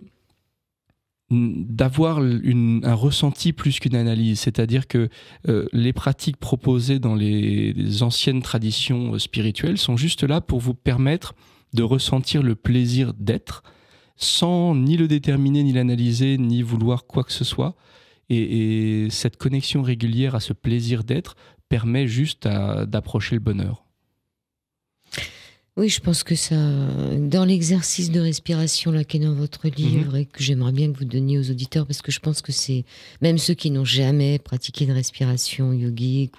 d'avoir un ressenti plus qu'une analyse. C'est-à-dire que les pratiques proposées dans les anciennes traditions spirituelles sont juste là pour vous permettre de ressentir le plaisir d'être sans ni le déterminer, ni l'analyser, ni vouloir quoi que ce soit. Et cette connexion régulière à ce plaisir d'être permet juste d'approcher le bonheur. Oui, je pense que ça, dans l'exercice de respiration là, qui est dans votre livre et que j'aimerais bien que vous donniez aux auditeurs, parce que je pense que c'est, même ceux qui n'ont jamais pratiqué de respiration yogique,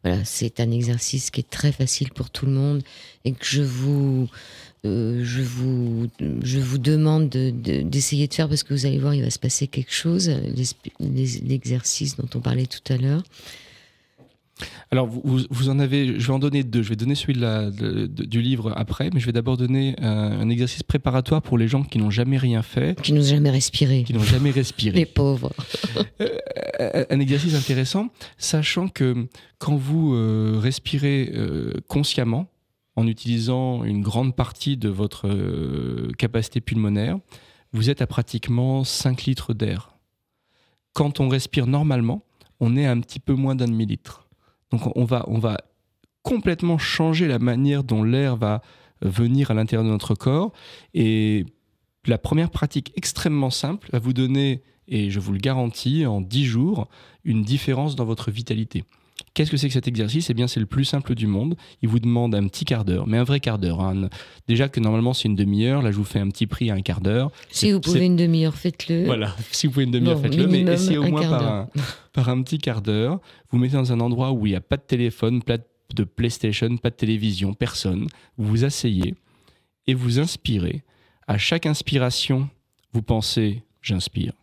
voilà, c'est un exercice qui est très facile pour tout le monde et que je vous demande d'essayer de faire, parce que vous allez voir, il va se passer quelque chose, l'exercice dont on parlait tout à l'heure. Alors, vous en avez, je vais en donner deux. Je vais donner celui du livre après, mais je vais d'abord donner un exercice préparatoire pour les gens qui n'ont jamais rien fait. Qui n'ont jamais respiré. Qui n'ont jamais respiré. Les pauvres. Un exercice intéressant, sachant que quand vous respirez consciemment, en utilisant une grande partie de votre capacité pulmonaire, vous êtes à pratiquement 5 litres d'air. Quand on respire normalement, on est à un petit peu moins d'un demi-litre. Donc on va complètement changer la manière dont l'air va venir à l'intérieur de notre corps. Et la première pratique extrêmement simple va vous donner, et je vous le garantis, en 10 jours, une différence dans votre vitalité. Qu'est-ce que c'est que cet exercice ? Eh bien, c'est le plus simple du monde. Il vous demande un petit quart d'heure, mais un vrai quart d'heure. Hein. Déjà que normalement, c'est une demi-heure. Là, je vous fais un petit prix à un quart d'heure. Si vous pouvez une demi-heure, faites-le. Voilà, si vous pouvez une demi-heure, faites-le. Mais essayez au moins par un petit quart d'heure. Vous mettez dans un endroit où il n'y a pas de téléphone, pas de PlayStation, pas de télévision, personne. Vous vous asseyez et vous inspirez. À chaque inspiration, vous pensez « j'inspire ».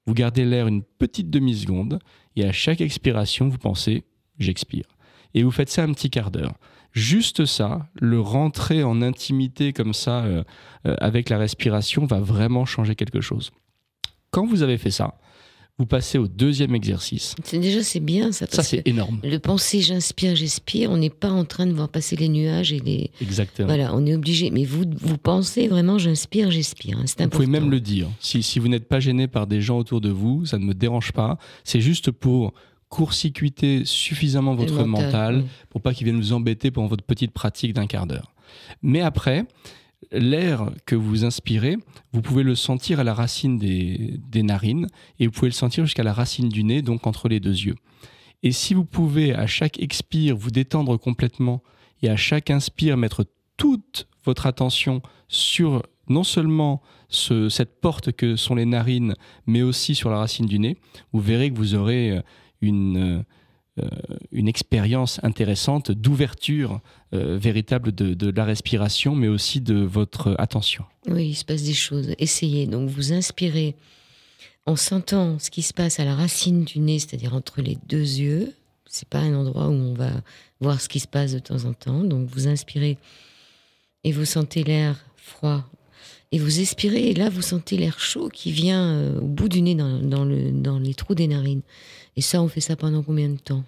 Vous gardez l'air une petite demi-seconde et à chaque expiration, vous pensez « j'expire ». Et vous faites ça un petit quart d'heure. Juste ça, le rentrer en intimité comme ça avec la respiration va vraiment changer quelque chose. Quand vous avez fait ça, vous passez au deuxième exercice. C'est bien ça. Ça, c'est énorme. Le penser j'inspire, j'expire, on n'est pas en train de voir passer les nuages et les... Exactement. Voilà, on est obligé. Mais vous pensez vraiment j'inspire, j'expire. Hein, c'est important. Vous pouvez même le dire. Si vous n'êtes pas gêné par des gens autour de vous, ça ne me dérange pas. C'est juste pour court-circuiter suffisamment votre mental pour pas qu'il vienne vous embêter pendant votre petite pratique d'un quart d'heure. Mais après, l'air que vous inspirez, vous pouvez le sentir à la racine des narines et vous pouvez le sentir jusqu'à la racine du nez, donc entre les deux yeux. Et si vous pouvez à chaque expire vous détendre complètement et à chaque inspire mettre toute votre attention sur non seulement cette porte que sont les narines, mais aussi sur la racine du nez, vous verrez que vous aurez une expérience intéressante d'ouverture véritable de la respiration, mais aussi de votre attention. Oui, il se passe des choses. Essayez. Donc, vous inspirez en sentant ce qui se passe à la racine du nez, c'est-à-dire entre les deux yeux. C'est pas un endroit où on va voir ce qui se passe de temps en temps. Donc, vous inspirez et vous sentez l'air froid. Et vous expirez et là, vous sentez l'air chaud qui vient au bout du nez, dans les trous des narines. Et ça, on fait ça pendant combien de temps ?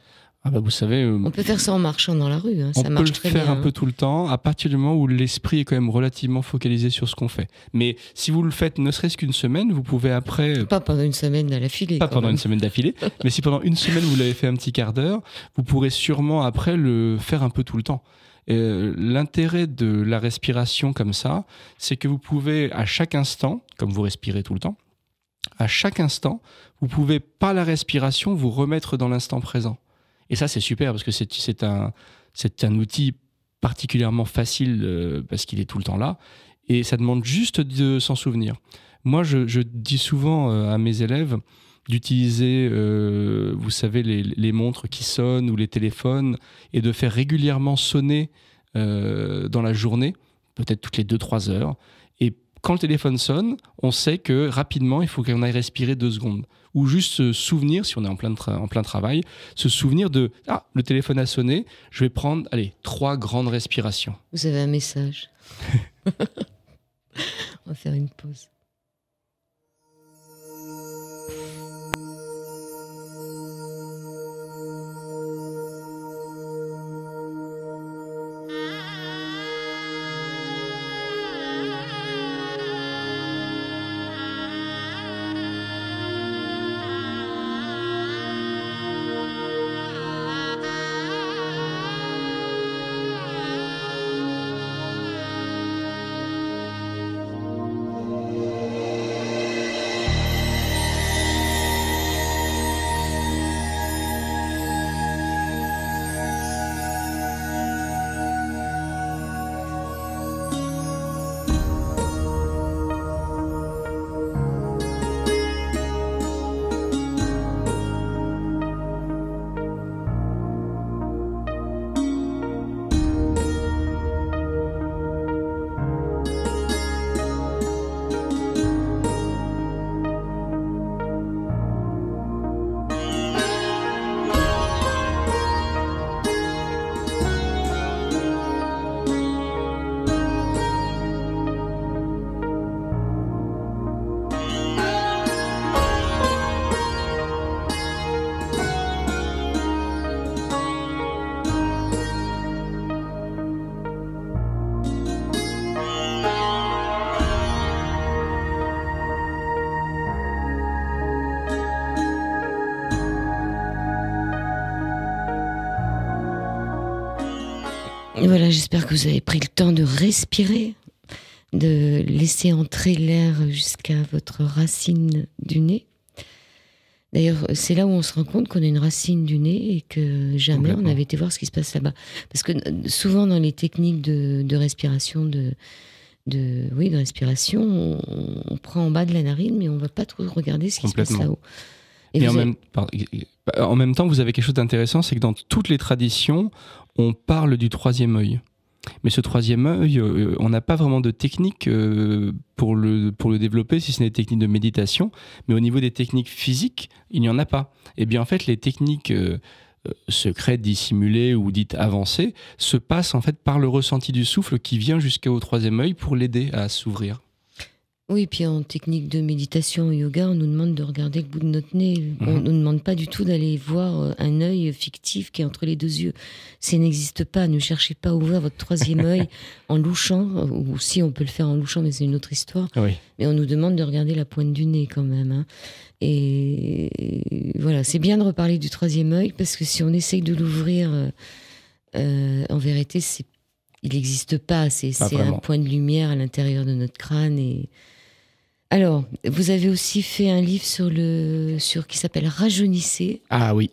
Ah bah vous savez, on peut faire ça en marchant dans la rue, hein, ça On marche très bien. peut le faire un peu tout le temps, à partir du moment où l'esprit est quand même relativement focalisé sur ce qu'on fait. Mais si vous le faites ne serait-ce qu'une semaine, vous pouvez après... Pas pendant une semaine à l'affilée. Pas pendant une semaine d'affilée, mais si pendant une semaine vous l'avez fait un petit quart d'heure, vous pourrez sûrement après le faire un peu tout le temps. L'intérêt de la respiration comme ça, c'est que vous pouvez à chaque instant, comme vous respirez tout le temps, à chaque instant, vous pouvez par la respiration vous remettre dans l'instant présent. Et ça, c'est super parce que c'est un outil particulièrement facile parce qu'il est tout le temps là. Et ça demande juste de s'en souvenir. Moi, je dis souvent à mes élèves d'utiliser, vous savez, les montres qui sonnent ou les téléphones et de faire régulièrement sonner dans la journée, peut-être toutes les 2-3 heures. Et quand le téléphone sonne, on sait que rapidement, il faut qu'on aille respirer 2 secondes. Ou juste se souvenir, si on est en plein travail, se souvenir de « Ah, le téléphone a sonné, je vais prendre, 3 grandes respirations. » Vous avez un message. On va faire une pause. Voilà, j'espère que vous avez pris le temps de respirer, de laisser entrer l'air jusqu'à votre racine du nez. D'ailleurs, c'est là où on se rend compte qu'on a une racine du nez et que jamais on avait été voir ce qui se passe là-bas. Parce que souvent dans les techniques de respiration, de respiration, on prend en bas de la narine, mais on ne va pas trop regarder ce qui se passe là-haut. Et en même temps, vous avez quelque chose d'intéressant, c'est que dans toutes les traditions, on parle du troisième œil. Mais ce troisième œil, on n'a pas vraiment de technique pour le développer, si ce n'est des techniques de méditation. Mais au niveau des techniques physiques, il n'y en a pas. Et bien en fait, les techniques secrètes, dissimulées ou dites avancées se passent en fait par le ressenti du souffle qui vient jusqu'au troisième œil pour l'aider à s'ouvrir. Oui, puis en technique de méditation, yoga, on nous demande de regarder le bout de notre nez. On ne nous demande pas du tout d'aller voir un œil fictif qui est entre les deux yeux. Ça n'existe pas. Ne cherchez pas à ouvrir votre troisième œil en louchant. Ou si, on peut le faire en louchant, mais c'est une autre histoire. Oui. Mais on nous demande de regarder la pointe du nez quand même. Hein. Et voilà, c'est bien de reparler du troisième œil, parce que si on essaye de l'ouvrir, en vérité, il n'existe pas. C'est un point de lumière à l'intérieur de notre crâne. Alors, vous avez aussi fait un livre qui s'appelle Rajeunissez. Ah oui.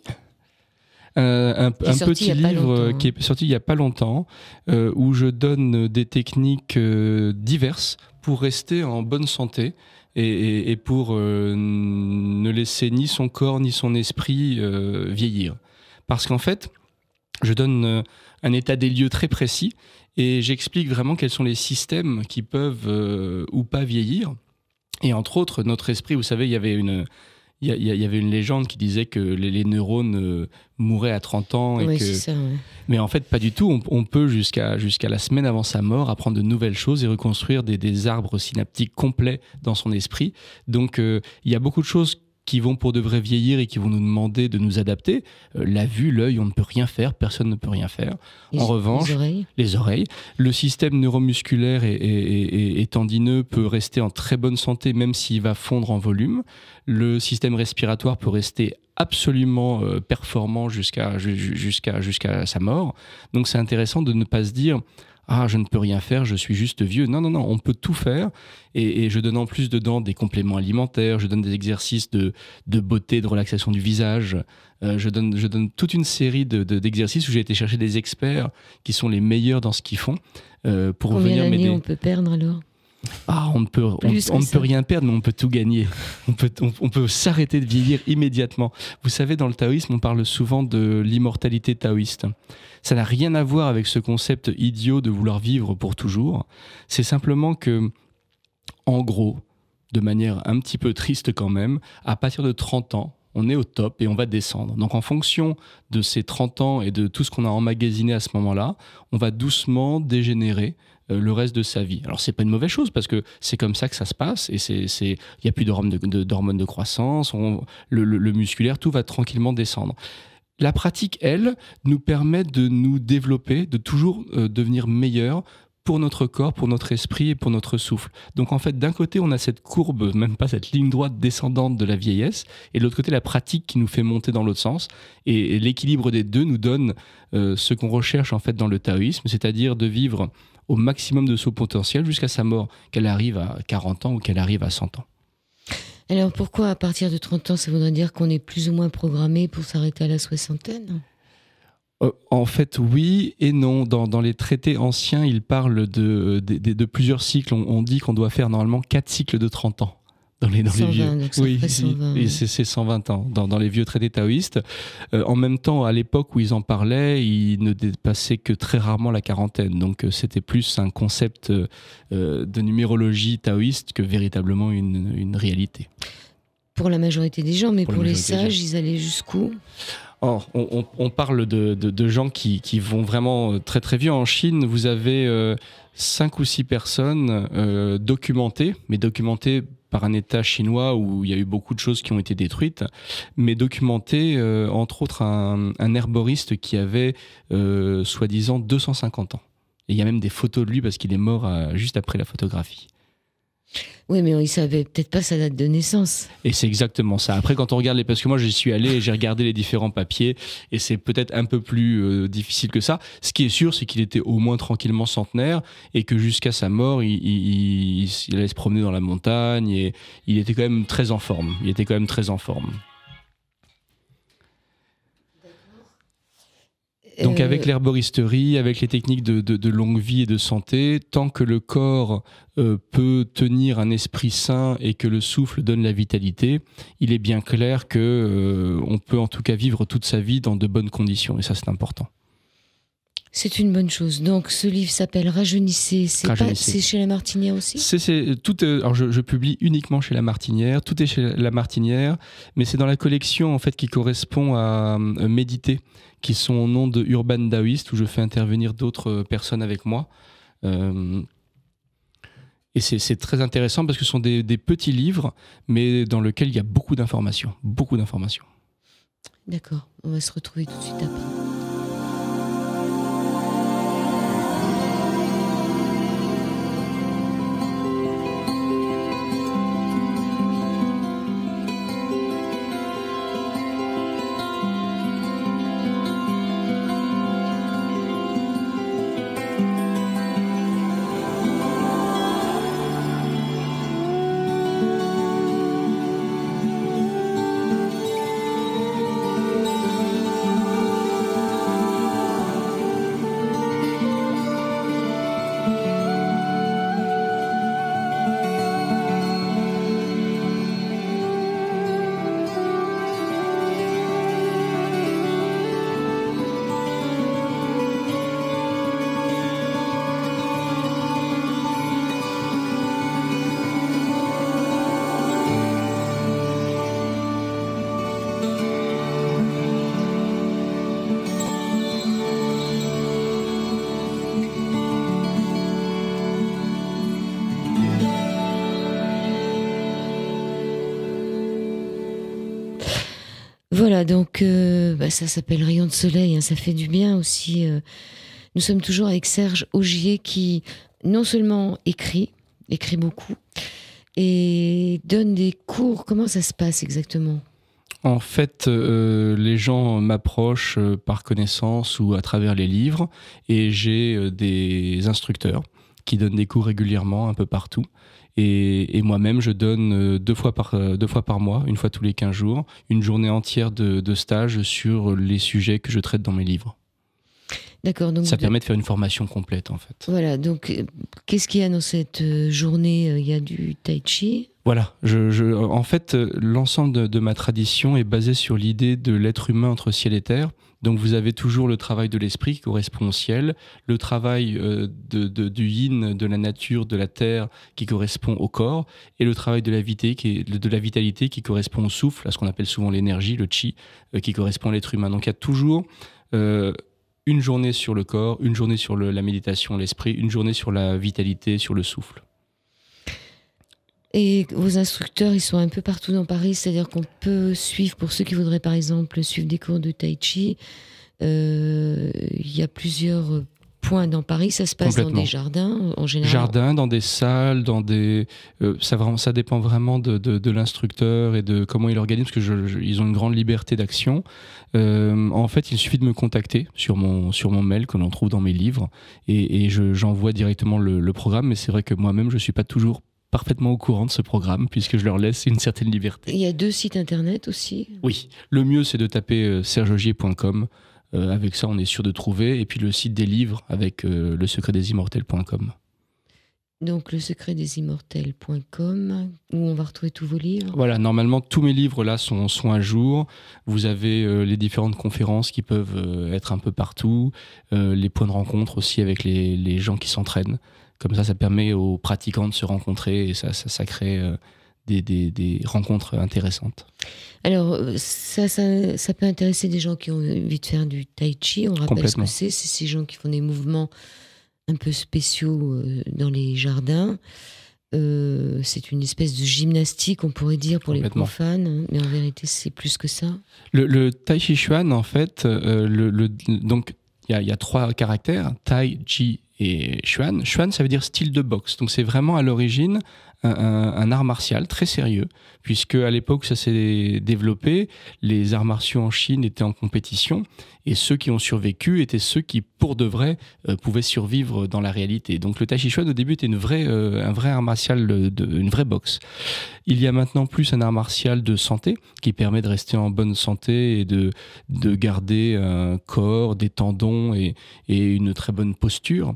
Un petit livre qui est sorti il n'y a pas longtemps, où je donne des techniques diverses pour rester en bonne santé et pour ne laisser ni son corps ni son esprit vieillir. Parce qu'en fait, je donne un état des lieux très précis et j'explique vraiment quels sont les systèmes qui peuvent ou pas vieillir. Et entre autres, notre esprit, vous savez, il y avait une légende qui disait que les neurones mouraient à 30 ans. Oui, c'est ça. Ouais. Mais en fait, pas du tout. On peut, jusqu'à la semaine avant sa mort, apprendre de nouvelles choses et reconstruire des arbres synaptiques complets dans son esprit. Donc, il y a beaucoup de choses qui vont pour de vrai vieillir et qui vont nous demander de nous adapter. La vue, l'œil, on ne peut rien faire, personne ne peut rien faire. En revanche, les oreilles. Le système neuromusculaire et tendineux peut rester en très bonne santé, même s'il va fondre en volume. Le système respiratoire peut rester absolument performant jusqu'à sa mort. Donc c'est intéressant de ne pas se dire « Ah, je ne peux rien faire, je suis juste vieux ». Non, on peut tout faire. Et je donne en plus dedans des compléments alimentaires, je donne des exercices de beauté, de relaxation du visage. Je donne toute une série d'exercices où j'ai été chercher des experts qui sont les meilleurs dans ce qu'ils font pour venir m'aider. Combien on peut perdre alors ? On ne peut rien perdre, mais on peut tout gagner. On peut s'arrêter de vieillir immédiatement. Vous savez, dans le taoïsme, on parle souvent de l'immortalité taoïste. Ça n'a rien à voir avec ce concept idiot de vouloir vivre pour toujours. C'est simplement que, en gros, de manière un petit peu triste quand même, à partir de 30 ans, on est au top et on va descendre. Donc en fonction de ces 30 ans et de tout ce qu'on a emmagasiné à ce moment-là, on va doucement dégénérer le reste de sa vie. Alors c'est pas une mauvaise chose parce que c'est comme ça que ça se passe et il y a plus d'hormones de croissance, le musculaire, tout va tranquillement descendre. La pratique, elle, nous permet de nous développer, de toujours devenir meilleur pour notre corps, pour notre esprit et pour notre souffle. Donc en fait, d'un côté, on a cette courbe, même pas cette ligne droite descendante de la vieillesse, et de l'autre côté, la pratique qui nous fait monter dans l'autre sens. Et l'équilibre des deux nous donne ce qu'on recherche en fait dans le taoïsme, c'est-à-dire de vivre au maximum de son potentiel jusqu'à sa mort, qu'elle arrive à 40 ans ou qu'elle arrive à 100 ans. Alors pourquoi à partir de 30 ans, ça voudrait dire qu'on est plus ou moins programmé pour s'arrêter à la soixantaine ? En fait, oui et non. Dans les traités anciens, ils parlent de plusieurs cycles. On dit qu'on doit faire normalement 4 cycles de 30 ans. Dans les vieux. Donc ça ferait 120. Oui, c'est 120 ans dans les vieux traités taoïstes. En même temps, à l'époque où ils en parlaient, ils ne dépassaient que très rarement la quarantaine. Donc c'était plus un concept de numérologie taoïste que véritablement une réalité. Pour la majorité des gens, mais pour les sages, ils allaient jusqu'où ? Or, on parle de gens qui vont vraiment très très vieux. En Chine, vous avez 5 ou 6 personnes documentées, mais documentées par un État chinois où il y a eu beaucoup de choses qui ont été détruites, mais documentées, entre autres, un herboriste qui avait soi-disant 250 ans. Et il y a même des photos de lui parce qu'il est mort juste après la photographie. Oui, mais il savait peut-être pas sa date de naissance. Et c'est exactement ça. Après, quand on regarde parce que moi, j'y suis allé et j'ai regardé les différents papiers, et c'est peut-être un peu plus difficile que ça. Ce qui est sûr, c'est qu'il était au moins tranquillement centenaire, et que jusqu'à sa mort, il allait se promener dans la montagne, et il était quand même très en forme. Donc avec l'herboristerie, avec les techniques de longue vie et de santé, tant que le corps peut tenir un esprit sain et que le souffle donne la vitalité, il est bien clair que on peut en tout cas vivre toute sa vie dans de bonnes conditions, et ça c'est important. C'est une bonne chose. Donc ce livre s'appelle Rajeunissez. C'est chez La Martinière aussi ? Alors je publie uniquement chez La Martinière. Tout est chez La Martinière, mais c'est dans la collection en fait qui correspond à Méditer, qui sont au nom de Urban Daoist, où je fais intervenir d'autres personnes avec moi. Et c'est très intéressant parce que ce sont des petits livres, mais dans lesquels il y a beaucoup d'informations. D'accord, on va se retrouver tout de suite après. Voilà, donc ça s'appelle Rayon de soleil, hein, ça fait du bien aussi. Nous sommes toujours avec Serge Augier qui non seulement écrit beaucoup, et donne des cours. Comment ça se passe exactement ? En fait, les gens m'approchent par connaissance ou à travers les livres, et j'ai des instructeurs qui donnent des cours régulièrement un peu partout. Et moi-même, je donne deux fois par mois, une fois tous les 15 jours, une journée entière de stage sur les sujets que je traite dans mes livres. D'accord. Donc ça permet de faire une formation complète, en fait. Voilà. Donc, qu'est-ce qu'il y a dans cette journée ? Il y a du tai chi ? Voilà. En fait, l'ensemble de ma tradition est basé sur l'idée de l'être humain entre ciel et terre. Donc vous avez toujours le travail de l'esprit qui correspond au ciel, le travail du yin, de la nature, de la terre qui correspond au corps, et le travail de la vitalité qui correspond au souffle, à ce qu'on appelle souvent l'énergie, le chi, qui correspond à l'être humain. Donc il y a toujours une journée sur le corps, une journée sur la méditation, l'esprit, une journée sur la vitalité, sur le souffle. Et vos instructeurs, ils sont un peu partout dans Paris, c'est-à-dire qu'on peut suivre, pour ceux qui voudraient par exemple suivre des cours de tai chi, il y a plusieurs points dans Paris. Ça se passe dans des jardins en général. Jardins, dans des salles, ça dépend vraiment de l'instructeur et de comment il organise, parce que ils ont une grande liberté d'action. En fait, il suffit de me contacter sur mon mail que l'on trouve dans mes livres, et j'envoie directement le programme. Mais c'est vrai que moi-même, je suis pas toujours parfaitement au courant de ce programme, puisque je leur laisse une certaine liberté. Il y a 2 sites internet aussi ? Oui, le mieux c'est de taper sergeaugier.com. Avec ça, on est sûr de trouver. Et puis le site des livres avec lesecretdesimmortels.com. Donc lesecretdesimmortels.com, où on va retrouver tous vos livres. Voilà, normalement tous mes livres là sont à jour. Vous avez les différentes conférences qui peuvent être un peu partout, les points de rencontre aussi avec les gens qui s'entraînent. Comme ça permet aux pratiquants de se rencontrer, et ça crée des rencontres intéressantes. Alors, ça peut intéresser des gens qui ont envie de faire du tai chi. On rappelle ce que c'est ces gens qui font des mouvements un peu spéciaux dans les jardins. C'est une espèce de gymnastique, on pourrait dire, pour les profanes, mais en vérité, c'est plus que ça. Le tai chi chuan, en fait, donc il y a 3 caractères, tai, chi et chuan. Chuan, ça veut dire style de boxe. Donc c'est vraiment à l'origine un art martial très sérieux, puisque à l'époque où ça s'est développé, les arts martiaux en Chine étaient en compétition, et ceux qui ont survécu étaient ceux qui, pour de vrai, pouvaient survivre dans la réalité. Donc le Tai Chi Chuan, au début, était un vrai art martial, une vraie boxe. Il y a maintenant plus un art martial de santé, qui permet de rester en bonne santé et de garder un corps, des tendons et une très bonne posture.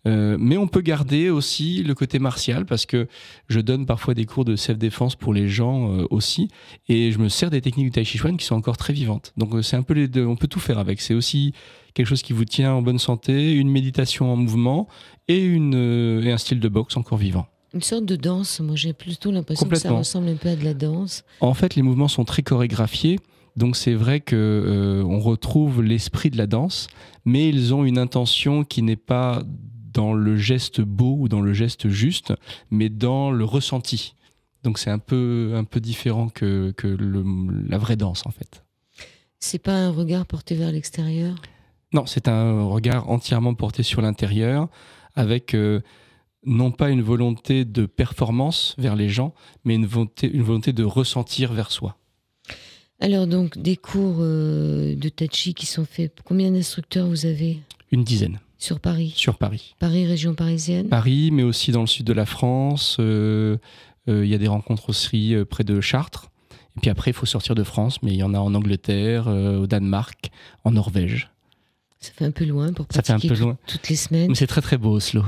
Mais on peut garder aussi le côté martial, parce que je donne parfois des cours de self-défense pour les gens aussi, et je me sers des techniques du Tai Chi Chuan qui sont encore très vivantes. Donc c'est un peu les deux, on peut tout faire avec. C'est aussi quelque chose qui vous tient en bonne santé, une méditation en mouvement et un style de boxe encore vivant. Une sorte de danse, moi j'ai plutôt l'impression que ça ressemble un peu à de la danse. En fait, les mouvements sont très chorégraphiés, donc c'est vrai qu'on retrouve l'esprit de la danse, mais ils ont une intention qui n'est pas dans le geste beau ou dans le geste juste, mais dans le ressenti. Donc c'est un peu différent que la vraie danse en fait. C'est pas un regard porté vers l'extérieur ? Non, c'est un regard entièrement porté sur l'intérieur, avec non pas une volonté de performance vers les gens, mais une volonté de ressentir vers soi. Alors donc, des cours de Tai Chi qui sont faits, combien d'instructeurs vous avez ? Une dizaine. Sur Paris ? Sur Paris. Paris, région parisienne ? Paris, mais aussi dans le sud de la France. Il y a des rencontres aussi près de Chartres. Et puis après, il faut sortir de France, mais il y en a en Angleterre, au Danemark, en Norvège. Ça fait un peu loin pour pratiquer toutes les semaines. Mais c'est très très beau, Oslo.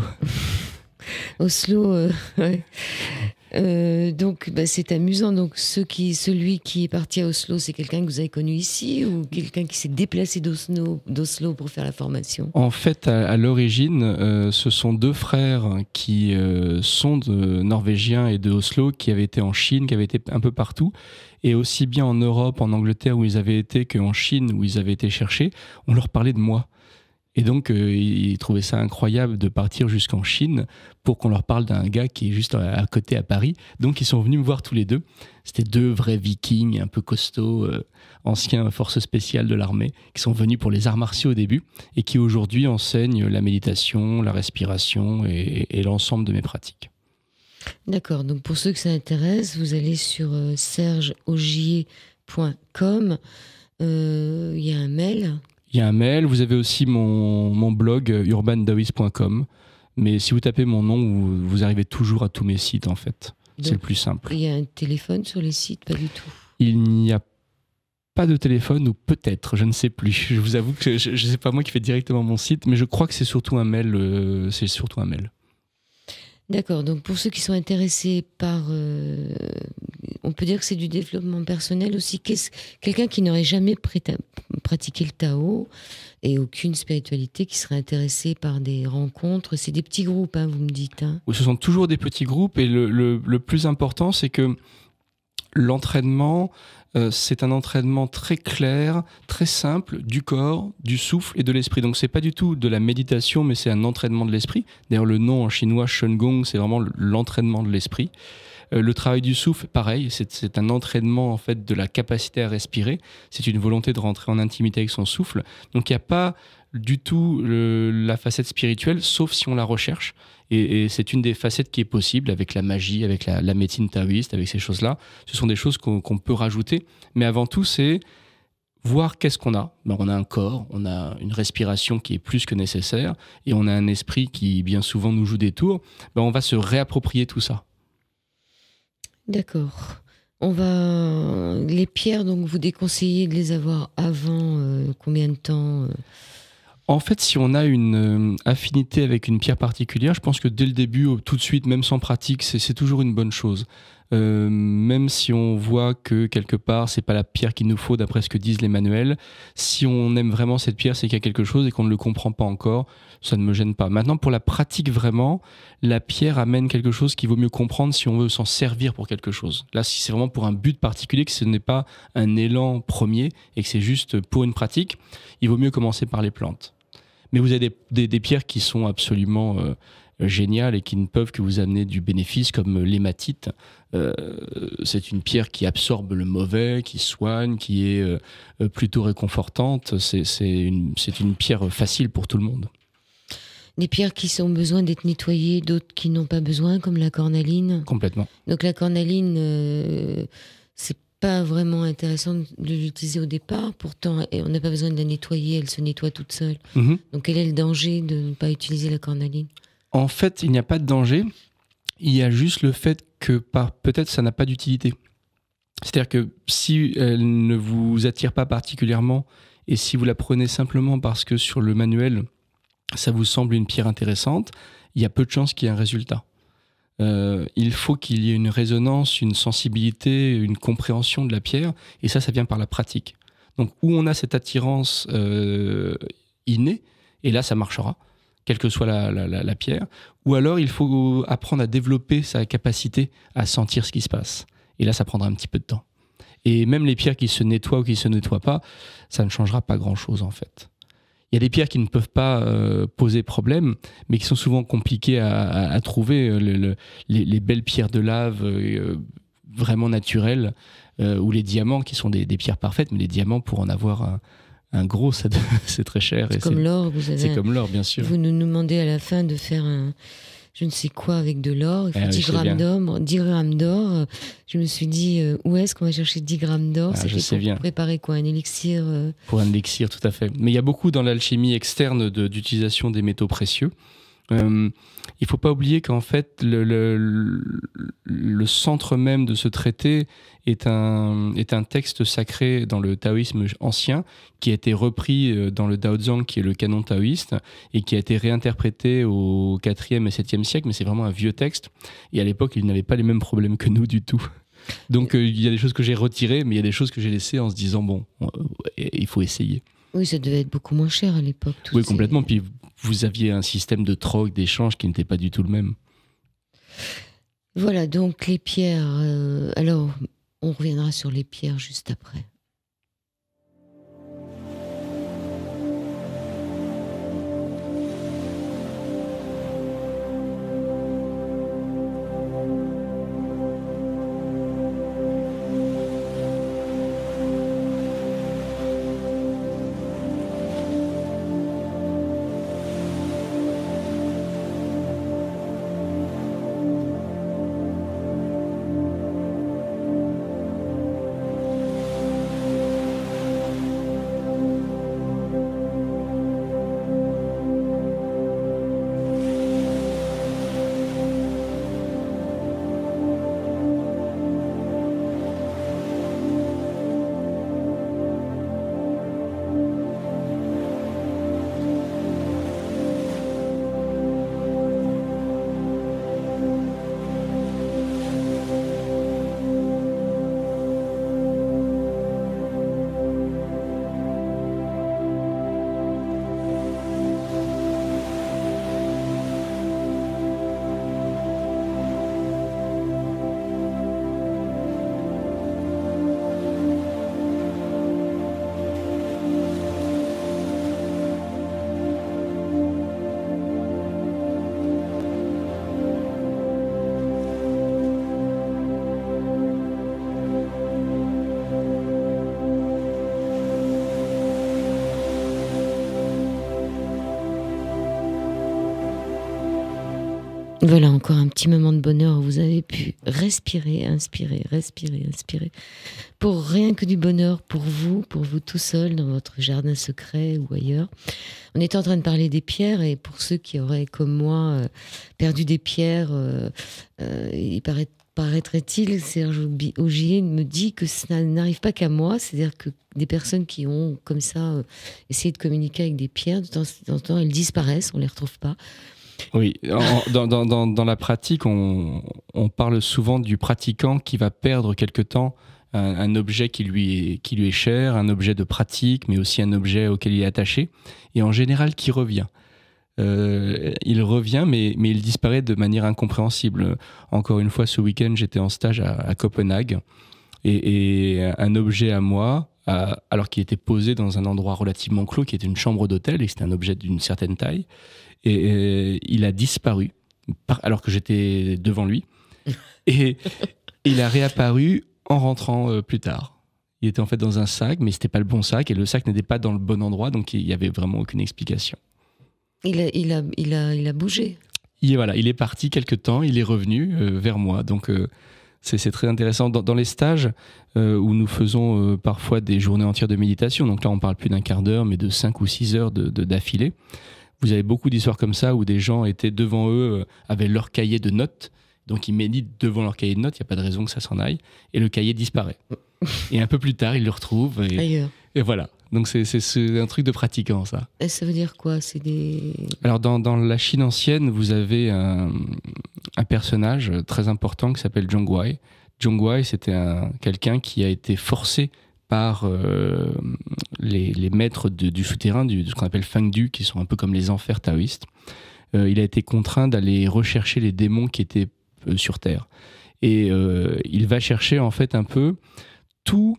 Oslo, ouais. Donc c'est amusant. Donc celui qui est parti à Oslo, c'est quelqu'un que vous avez connu ici ou quelqu'un qui s'est déplacé d'Oslo pour faire la formation ? En fait, à l'origine, ce sont deux frères qui sont norvégiens et de Oslo, qui avaient été en Chine, qui avaient été un peu partout. Et aussi bien en Europe, en Angleterre où ils avaient été, qu'en Chine où ils avaient été cherchés, on leur parlait de moi. Et donc, ils trouvaient ça incroyable de partir jusqu'en Chine pour qu'on leur parle d'un gars qui est juste à côté à Paris. Donc, ils sont venus me voir tous les deux. C'était deux vrais vikings un peu costauds, anciens forces spéciales de l'armée, qui sont venus pour les arts martiaux au début et qui aujourd'hui enseignent la méditation, la respiration et l'ensemble de mes pratiques. D'accord. Donc, pour ceux que ça intéresse, vous allez sur sergeaugier.com. Il y a un mail. Il y a un mail, vous avez aussi mon blog urbandaoist.com, mais si vous tapez mon nom, vous arrivez toujours à tous mes sites en fait. Donc, c'est le plus simple. Il y a un téléphone sur les sites ? Pas du tout. Il n'y a pas de téléphone, ou peut-être, je ne sais plus. Je vous avoue que je ne sais pas moi qui fais directement mon site, mais je crois que c'est surtout un mail. D'accord, donc pour ceux qui sont intéressés par... on peut dire que c'est du développement personnel aussi. Quelqu'un qui n'aurait jamais pratiqué le Tao et aucune spiritualité, qui serait intéressé par des rencontres, c'est des petits groupes, hein, vous me dites. Hein. Oui, ce sont toujours des petits groupes, et le plus important, c'est que l'entraînement, c'est un entraînement très clair, très simple, du corps, du souffle et de l'esprit. Donc c'est pas du tout de la méditation, mais c'est un entraînement de l'esprit. D'ailleurs, le nom en chinois, Shen Gong, c'est vraiment l'entraînement de l'esprit. Le travail du souffle, pareil, c'est un entraînement en fait de la capacité à respirer. C'est une volonté de rentrer en intimité avec son souffle. Donc il n'y a pas du tout la facette spirituelle, sauf si on la recherche. Et c'est une des facettes qui est possible avec la magie, avec la médecine taoïste, avec ces choses-là. Ce sont des choses qu'on peut rajouter. Mais avant tout, c'est voir qu'est-ce qu'on a. Ben, on a un corps, on a une respiration qui est plus que nécessaire, et on a un esprit qui bien souvent nous joue des tours. Ben, on va se réapproprier tout ça. D'accord. Les pierres, donc vous déconseillez de les avoir avant combien de temps En fait, si on a une affinité avec une pierre particulière, je pense que dès le début, tout de suite, même sans pratique, c'est toujours une bonne chose. Même si on voit que quelque part, c'est pas la pierre qu'il nous faut d'après ce que disent les manuels, si on aime vraiment cette pierre, c'est qu'il y a quelque chose et qu'on ne le comprend pas encore, ça ne me gêne pas. Maintenant, pour la pratique vraiment, la pierre amène quelque chose qu'il vaut mieux comprendre si on veut s'en servir pour quelque chose. Là, si c'est vraiment pour un but particulier, que ce n'est pas un élan premier et que c'est juste pour une pratique, il vaut mieux commencer par les plantes. Mais vous avez des pierres qui sont absolument géniales et qui ne peuvent que vous amener du bénéfice, comme l'hématite. C'est une pierre qui absorbe le mauvais, qui soigne, qui est plutôt réconfortante. C'est une pierre facile pour tout le monde. Des pierres qui ont besoin d'être nettoyées, d'autres qui n'ont pas besoin, comme la cornaline. Complètement. Donc la cornaline, c'est pas vraiment intéressant de l'utiliser au départ. Pourtant, on n'a pas besoin de la nettoyer, elle se nettoie toute seule. Donc quel est le danger de ne pas utiliser la cornaline ? En fait, il n'y a pas de danger. Il y a juste le fait que peut-être ça n'a pas d'utilité. C'est-à-dire que si elle ne vous attire pas particulièrement et si vous la prenez simplement parce que sur le manuel, ça vous semble une pierre intéressante, il y a peu de chances qu'il y ait un résultat. Il faut qu'il y ait une résonance, une sensibilité, une compréhension de la pierre, et ça vient par la pratique. Donc où on a cette attirance innée, et là ça marchera, quelle que soit la pierre, ou alors il faut apprendre à développer sa capacité à sentir ce qui se passe. Et là, ça prendra un petit peu de temps. Et même les pierres qui se nettoient ou qui ne se nettoient pas, ça ne changera pas grand-chose en fait. Il y a des pierres qui ne peuvent pas poser problème, mais qui sont souvent compliquées à trouver. Les belles pierres de lave vraiment naturelles, ou les diamants qui sont des pierres parfaites, mais les diamants, pour en avoir un gros, c'est très cher. C'est comme l'or, c'est comme l'or, bien sûr. Vous nous demandez à la fin de faire je ne sais quoi avec de l'or, il faut 10 grammes d'or. Je me suis dit, où est-ce qu'on va chercher 10 grammes d'or ? C'est pour préparer quoi, un élixir Pour un élixir, tout à fait. Mais il y a beaucoup dans l'alchimie externe d'utilisation des métaux précieux. Il ne faut pas oublier qu'en fait, le centre même de ce traité est un texte sacré dans le taoïsme ancien qui a été repris dans le Daozang, qui est le canon taoïste, et qui a été réinterprété au 4e et 7e siècle, mais c'est vraiment un vieux texte. Et à l'époque, il n'avait pas les mêmes problèmes que nous du tout. Donc il y a des choses que j'ai retirées, mais il y a des choses que j'ai laissées en se disant, bon, il faut essayer. Oui, ça devait être beaucoup moins cher à l'époque. Oui, complètement. Puis vous aviez un système de troc, d'échange qui n'était pas du tout le même. Voilà, donc les pierres. Alors, on reviendra sur les pierres juste après. Voilà, encore un petit moment de bonheur où vous avez pu respirer, inspirer, respirer, inspirer. Pour rien que du bonheur pour vous tout seul, dans votre jardin secret ou ailleurs. On était en train de parler des pierres, et pour ceux qui auraient, comme moi, perdu des pierres, il paraîtrait-il, Serge Augier me dit que ça n'arrive pas qu'à moi, c'est-à-dire que des personnes qui ont, comme ça, essayé de communiquer avec des pierres, de temps en temps, elles disparaissent, on ne les retrouve pas. Oui, dans la pratique, on parle souvent du pratiquant qui va perdre quelque temps un objet qui lui est cher, un objet de pratique, mais aussi un objet auquel il est attaché, et en général qui revient. Il revient, mais il disparaît de manière incompréhensible. Encore une fois, ce week-end, j'étais en stage à Copenhague, et un objet à moi, alors qu'il était posé dans un endroit relativement clos, qui était une chambre d'hôtel, et c'était un objet d'une certaine taille, et il a disparu, alors que j'étais devant lui, et il a réapparu en rentrant plus tard. Il était en fait dans un sac, mais c'était pas le bon sac, et le sac n'était pas dans le bon endroit, donc il y avait vraiment aucune explication. Il a bougé. Il est parti quelque temps, il est revenu vers moi. Donc c'est très intéressant. Dans les stages où nous faisons parfois des journées entières de méditation, donc là on parle plus d'un quart d'heure, mais de 5 ou 6 heures d'affilée, vous avez beaucoup d'histoires comme ça où des gens étaient devant eux, avaient leur cahier de notes, donc ils méditent devant leur cahier de notes, il n'y a pas de raison que ça s'en aille, et le cahier disparaît. Et un peu plus tard, ils le retrouvent. Ailleurs. Et voilà. Donc c'est un truc de pratiquant, ça. Et ça veut dire quoi? Alors dans la Chine ancienne, vous avez un personnage très important qui s'appelle Zhongguai. Zhongguai, c'était quelqu'un qui a été forcé par les maîtres du souterrain, ce qu'on appelle Fengdu, qui sont un peu comme les enfers taoïstes. Il a été contraint d'aller rechercher les démons qui étaient sur Terre. Et il va chercher en fait un peu tout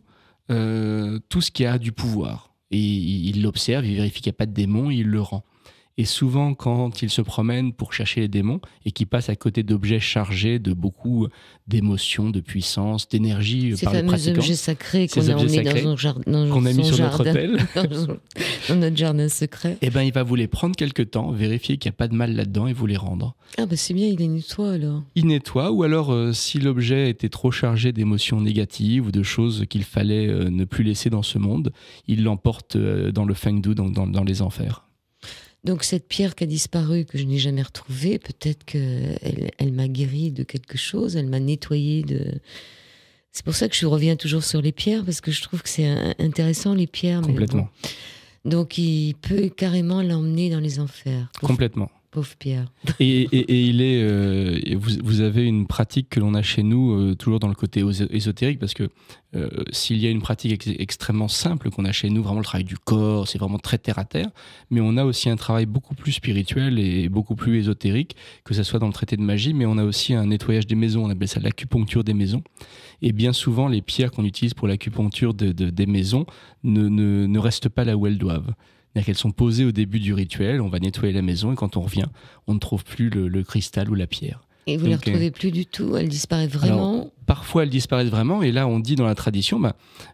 ce qui a du pouvoir. Et il l'observe, il vérifie qu'il n'y a pas de démons, et il le rend. Et souvent, quand il se promène pour chercher les démons et qu'il passe à côté d'objets chargés de beaucoup d'émotions, de puissance, d'énergie par les pratiquants. Ces fameux objets sacrés qu'on a emmenés dans son jardin. Qu'on a mis sur notre hôtel. Dans notre jardin secret. Eh bien, il va vous les prendre quelque temps, vérifier qu'il n'y a pas de mal là-dedans et vous les rendre. Ah bah c'est bien, il les nettoie alors. Il nettoie, ou alors si l'objet était trop chargé d'émotions négatives ou de choses qu'il fallait ne plus laisser dans ce monde, il l'emporte dans le Fengdu, donc dans les enfers. Donc cette pierre qui a disparu, que je n'ai jamais retrouvée, peut-être qu'elle m'a guéri de quelque chose, elle m'a nettoyé de... C'est pour ça que je reviens toujours sur les pierres, parce que je trouve que c'est intéressant, les pierres. Complètement. Mais bon. Donc il peut carrément l'emmener dans les enfers. Complètement. Pauvre Pierre. Et il est, vous avez une pratique que l'on a chez nous, toujours dans le côté ésotérique, parce que s'il y a une pratique extrêmement simple qu'on a chez nous, vraiment le travail du corps, c'est vraiment très terre à terre, mais on a aussi un travail beaucoup plus spirituel et beaucoup plus ésotérique, que ce soit dans le traité de magie, mais on a aussi un nettoyage des maisons, on appelle ça l'acupuncture des maisons. Et bien souvent, les pierres qu'on utilise pour l'acupuncture des maisons ne restent pas là où elles doivent. C'est-à-dire qu'elles sont posées au début du rituel, on va nettoyer la maison et quand on revient, on ne trouve plus le cristal ou la pierre. Et vous ne les retrouvez plus du tout? Elles disparaissent vraiment? Alors, parfois elles disparaissent vraiment, et là on dit dans la tradition,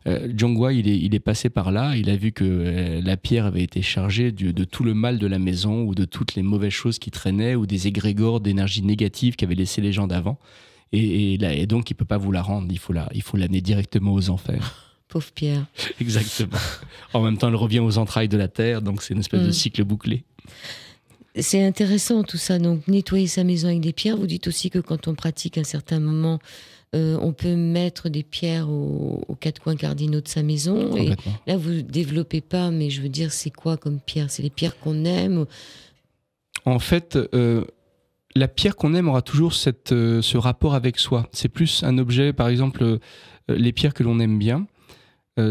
Zhongguai il est passé par là, il a vu que la pierre avait été chargée de tout le mal de la maison ou de toutes les mauvaises choses qui traînaient ou des égrégores d'énergie négative qu'avaient laissé les gens d'avant, et donc il ne peut pas vous la rendre, il faut l'amener directement aux enfers. Pauvre Pierre. Exactement. En même temps, elle revient aux entrailles de la terre, donc c'est une espèce de cycle bouclé. C'est intéressant tout ça. Donc, nettoyer sa maison avec des pierres. Vous dites aussi que quand on pratique à un certain moment, on peut mettre des pierres aux quatre coins cardinaux de sa maison. Et là, vous ne développez pas, mais je veux dire, c'est quoi comme pierre? C'est les pierres qu'on aime? En fait, la pierre qu'on aime aura toujours ce rapport avec soi. C'est plus un objet, par exemple, les pierres que l'on aime bien.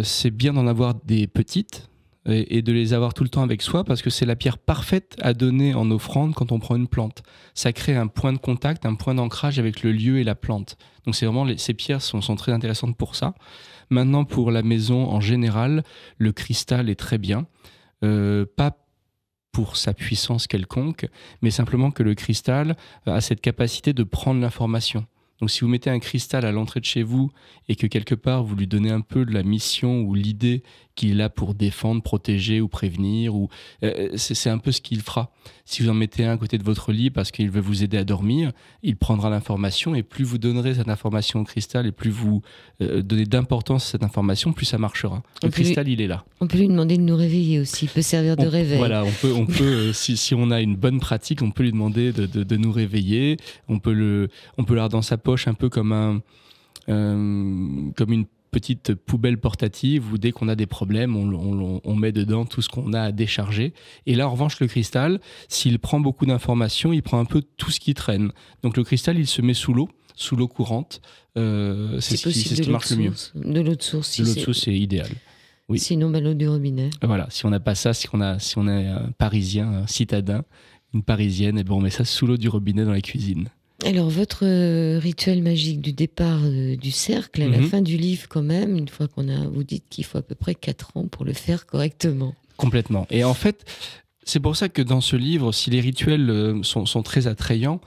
C'est bien d'en avoir des petites et de les avoir tout le temps avec soi, parce que c'est la pierre parfaite à donner en offrande quand on prend une plante. Ça crée un point de contact, un point d'ancrage avec le lieu et la plante. Donc c'est vraiment ces pierres sont très intéressantes pour ça. Maintenant, pour la maison en général, le cristal est très bien. Pas pour sa puissance quelconque, mais simplement que le cristal a cette capacité de prendre l'information. Donc si vous mettez un cristal à l'entrée de chez vous et que quelque part vous lui donnez un peu de la mission ou l'idée qu'il est là pour défendre, protéger ou prévenir, c'est un peu ce qu'il fera. Si vous en mettez un à côté de votre lit parce qu'il veut vous aider à dormir, il prendra l'information, et plus vous donnerez cette information au cristal et plus vous donnez d'importance à cette information, plus ça marchera. Le cristal, il est là. On peut lui demander de nous réveiller aussi, il peut servir de réveil. Voilà, on peut si on a une bonne pratique, on peut lui demander de nous réveiller, on peut l'avoir dans sa poche un peu comme une petite poubelle portative où dès qu'on a des problèmes, on met dedans tout ce qu'on a à décharger. Et là, en revanche, le cristal, s'il prend beaucoup d'informations, il prend un peu tout ce qui traîne. Donc le cristal, il se met sous l'eau courante. C'est ce qui marche le mieux. De l'eau de source. De l'eau de source, c'est idéal. Oui. Sinon, l'eau du robinet. Voilà, si on n'a pas ça, si on est un Parisien, un citadin, une Parisienne, et on met ça sous l'eau du robinet dans la cuisine. Alors, votre rituel magique du départ du cercle, à la fin du livre quand même, une fois vous dites qu'il faut à peu près 4 ans pour le faire correctement. Complètement. Et en fait, c'est pour ça que dans ce livre, si les rituels sont très attrayants,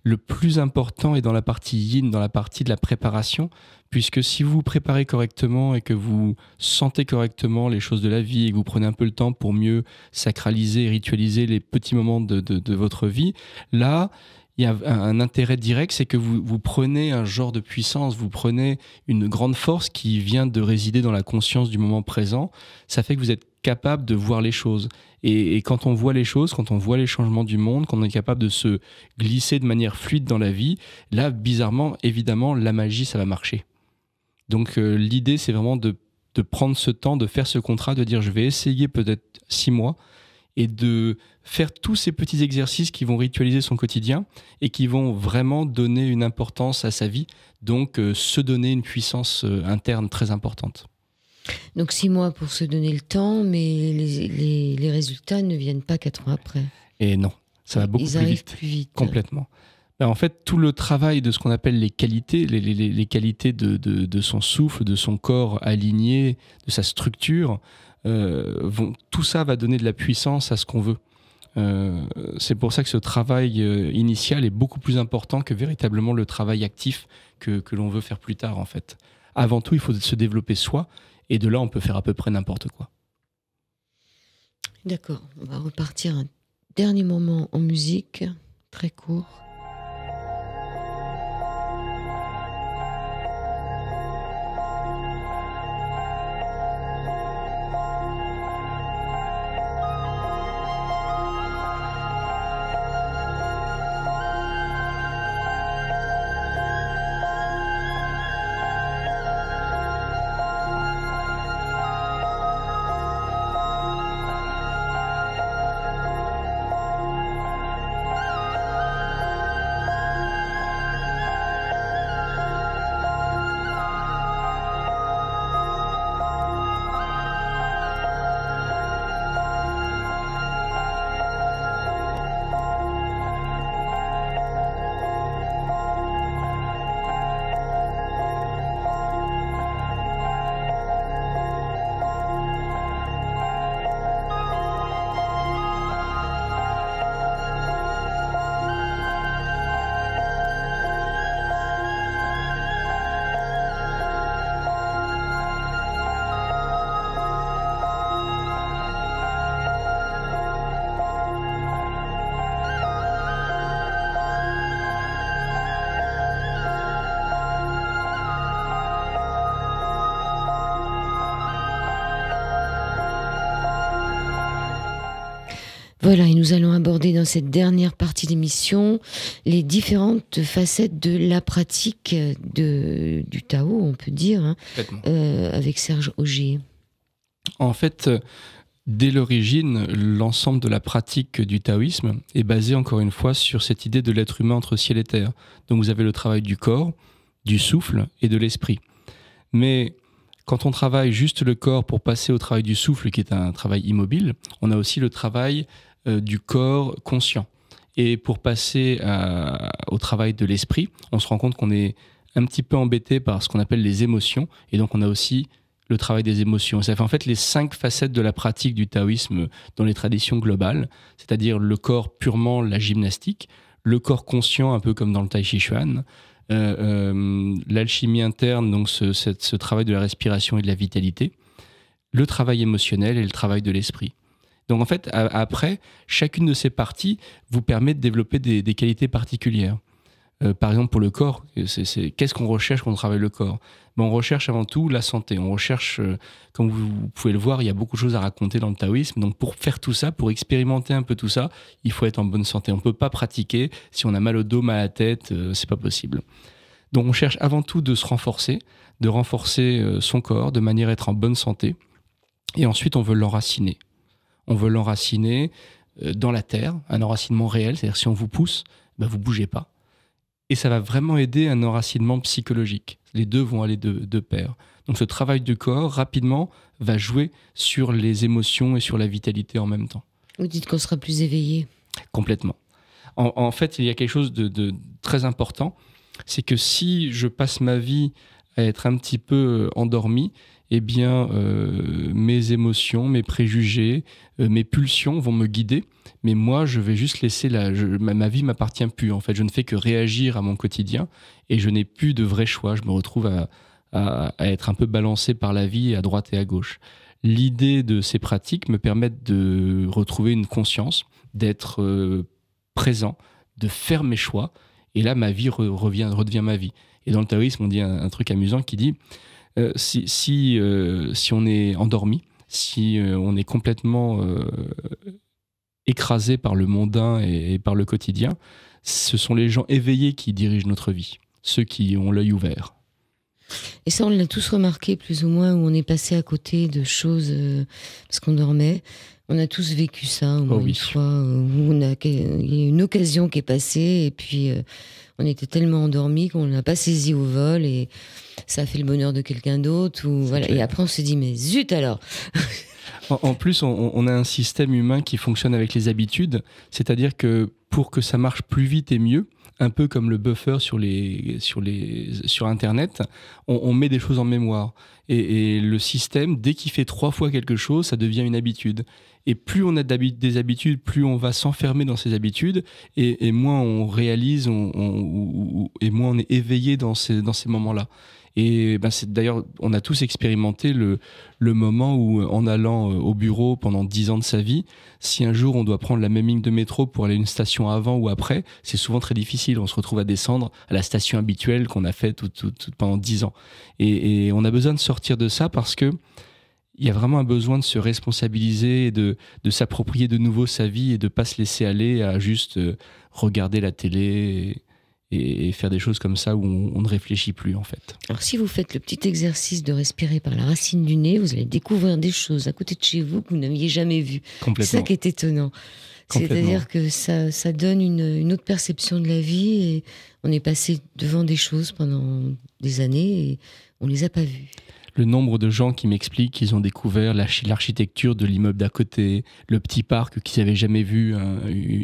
le plus important est dans la partie yin, dans la partie de la préparation, puisque si vous vous préparez correctement et que vous sentez correctement les choses de la vie et que vous prenez un peu le temps pour mieux sacraliser et ritualiser les petits moments de votre vie, là, il y a un intérêt direct, c'est que vous prenez un genre de puissance, vous prenez une grande force qui vient de résider dans la conscience du moment présent. Ça fait que vous êtes capable de voir les choses. Et quand on voit les choses, quand on voit les changements du monde, quand on est capable de se glisser de manière fluide dans la vie, là, bizarrement, évidemment, la magie, ça va marcher. Donc l'idée, c'est vraiment de prendre ce temps, de faire ce contrat, de dire je vais essayer peut-être 6 mois, et de faire tous ces petits exercices qui vont ritualiser son quotidien et qui vont vraiment donner une importance à sa vie, donc se donner une puissance interne très importante. Donc 6 mois pour se donner le temps, mais les résultats ne viennent pas 4 ans après. Et non, ça va beaucoup plus vite. Complètement. Ben en fait, tout le travail de ce qu'on appelle les qualités, les qualités de son souffle, de son corps aligné, de sa structure, tout ça va donner de la puissance à ce qu'on veut. C'est pour ça que ce travail initial est beaucoup plus important que véritablement le travail actif que l'on veut faire plus tard, en fait. Avant tout, il faut se développer soi, et de là, on peut faire à peu près n'importe quoi. D'accord, on va repartir un dernier moment en musique, très court. Voilà, et nous allons aborder dans cette dernière partie d'émission les différentes facettes de la pratique du Tao, on peut dire, hein, avec Serge Augier. En fait, dès l'origine, l'ensemble de la pratique du taoïsme est basé encore une fois sur cette idée de l'être humain entre ciel et terre. Donc vous avez le travail du corps, du souffle et de l'esprit. Mais quand on travaille juste le corps pour passer au travail du souffle, qui est un travail immobile, on a aussi le travail du corps conscient. Et pour passer au travail de l'esprit, on se rend compte qu'on est un petit peu embêté par ce qu'on appelle les émotions, et donc on a aussi le travail des émotions. Ça fait en fait les 5 facettes de la pratique du taoïsme dans les traditions globales, c'est-à-dire le corps purement la gymnastique, le corps conscient un peu comme dans le Tai Chi Chuan, l'alchimie interne, donc ce travail de la respiration et de la vitalité, le travail émotionnel et le travail de l'esprit. Donc en fait, après, chacune de ces parties vous permet de développer des qualités particulières. Par exemple, pour le corps, qu'est-ce qu'on recherche quand on travaille le corps ? On recherche avant tout la santé. On recherche, comme vous pouvez le voir, il y a beaucoup de choses à raconter dans le taoïsme. Donc pour faire tout ça, pour expérimenter un peu tout ça, il faut être en bonne santé. On ne peut pas pratiquer si on a mal au dos, mal à la tête, c'est pas possible. Donc on cherche avant tout de se renforcer, de renforcer son corps de manière à être en bonne santé. Et ensuite, on veut l'enraciner. On veut l'enraciner dans la terre, un enracinement réel, c'est-à-dire si on vous pousse, vous bougez pas. Et ça va vraiment aider un enracinement psychologique. Les deux vont aller de pair. Donc ce travail du corps, rapidement, va jouer sur les émotions et sur la vitalité en même temps. Vous dites qu'on sera plus éveillé. Complètement. En fait, il y a quelque chose de très important, c'est que si je passe ma vie à être un petit peu endormi, eh bien, mes émotions, mes préjugés, mes pulsions vont me guider. Mais moi, je vais juste laisser ma vie m'appartient plus. En fait, je ne fais que réagir à mon quotidien et je n'ai plus de vrai choix. Je me retrouve à être un peu balancé par la vie à droite et à gauche. L'idée de ces pratiques me permettent de retrouver une conscience, d'être présent, de faire mes choix. Et là, ma vie redevient ma vie. Et dans le taoïsme, on dit un truc amusant qui dit si on est endormi, si on est complètement écrasé par le mondain et par le quotidien, ce sont les gens éveillés qui dirigent notre vie, ceux qui ont l'œil ouvert. Et ça, on l'a tous remarqué plus ou moins, où on est passé à côté de choses parce qu'on dormait. On a tous vécu ça au moins une fois, où il y a une occasion qui est passée et puis on était tellement endormis qu'on n'a pas saisi au vol et ça a fait le bonheur de quelqu'un d'autre. Voilà. Et après, on se dit, mais zut alors. En plus, on a un système humain qui fonctionne avec les habitudes, c'est-à-dire que pour que ça marche plus vite et mieux, un peu comme le buffer sur Internet, on met des choses en mémoire. Et le système, dès qu'il fait 3 fois quelque chose, ça devient une habitude. Et plus on a des habitudes, plus on va s'enfermer dans ces habitudes, et moins on réalise, et moins on est éveillé dans ces moments-là. Et d'ailleurs, on a tous expérimenté le moment où, en allant au bureau pendant 10 ans de sa vie, si un jour on doit prendre la même ligne de métro pour aller à une station avant ou après, c'est souvent très difficile. On se retrouve à descendre à la station habituelle qu'on a fait pendant 10 ans. Et on a besoin de sortir de ça parce que il y a vraiment un besoin de se responsabiliser et de s'approprier de nouveau sa vie et de ne pas se laisser aller à juste regarder la télé et faire des choses comme ça où on ne réfléchit plus en fait. Alors si vous faites le petit exercice de respirer par la racine du nez, vous allez découvrir des choses à côté de chez vous que vous n'aviez jamais vues. C'est ça qui est étonnant. C'est-à-dire que ça donne une autre perception de la vie et on est passé devant des choses pendant des années et on ne les a pas vues. Le nombre de gens qui m'expliquent qu'ils ont découvert l'architecture de l'immeuble d'à côté, le petit parc qu'ils n'avaient jamais vu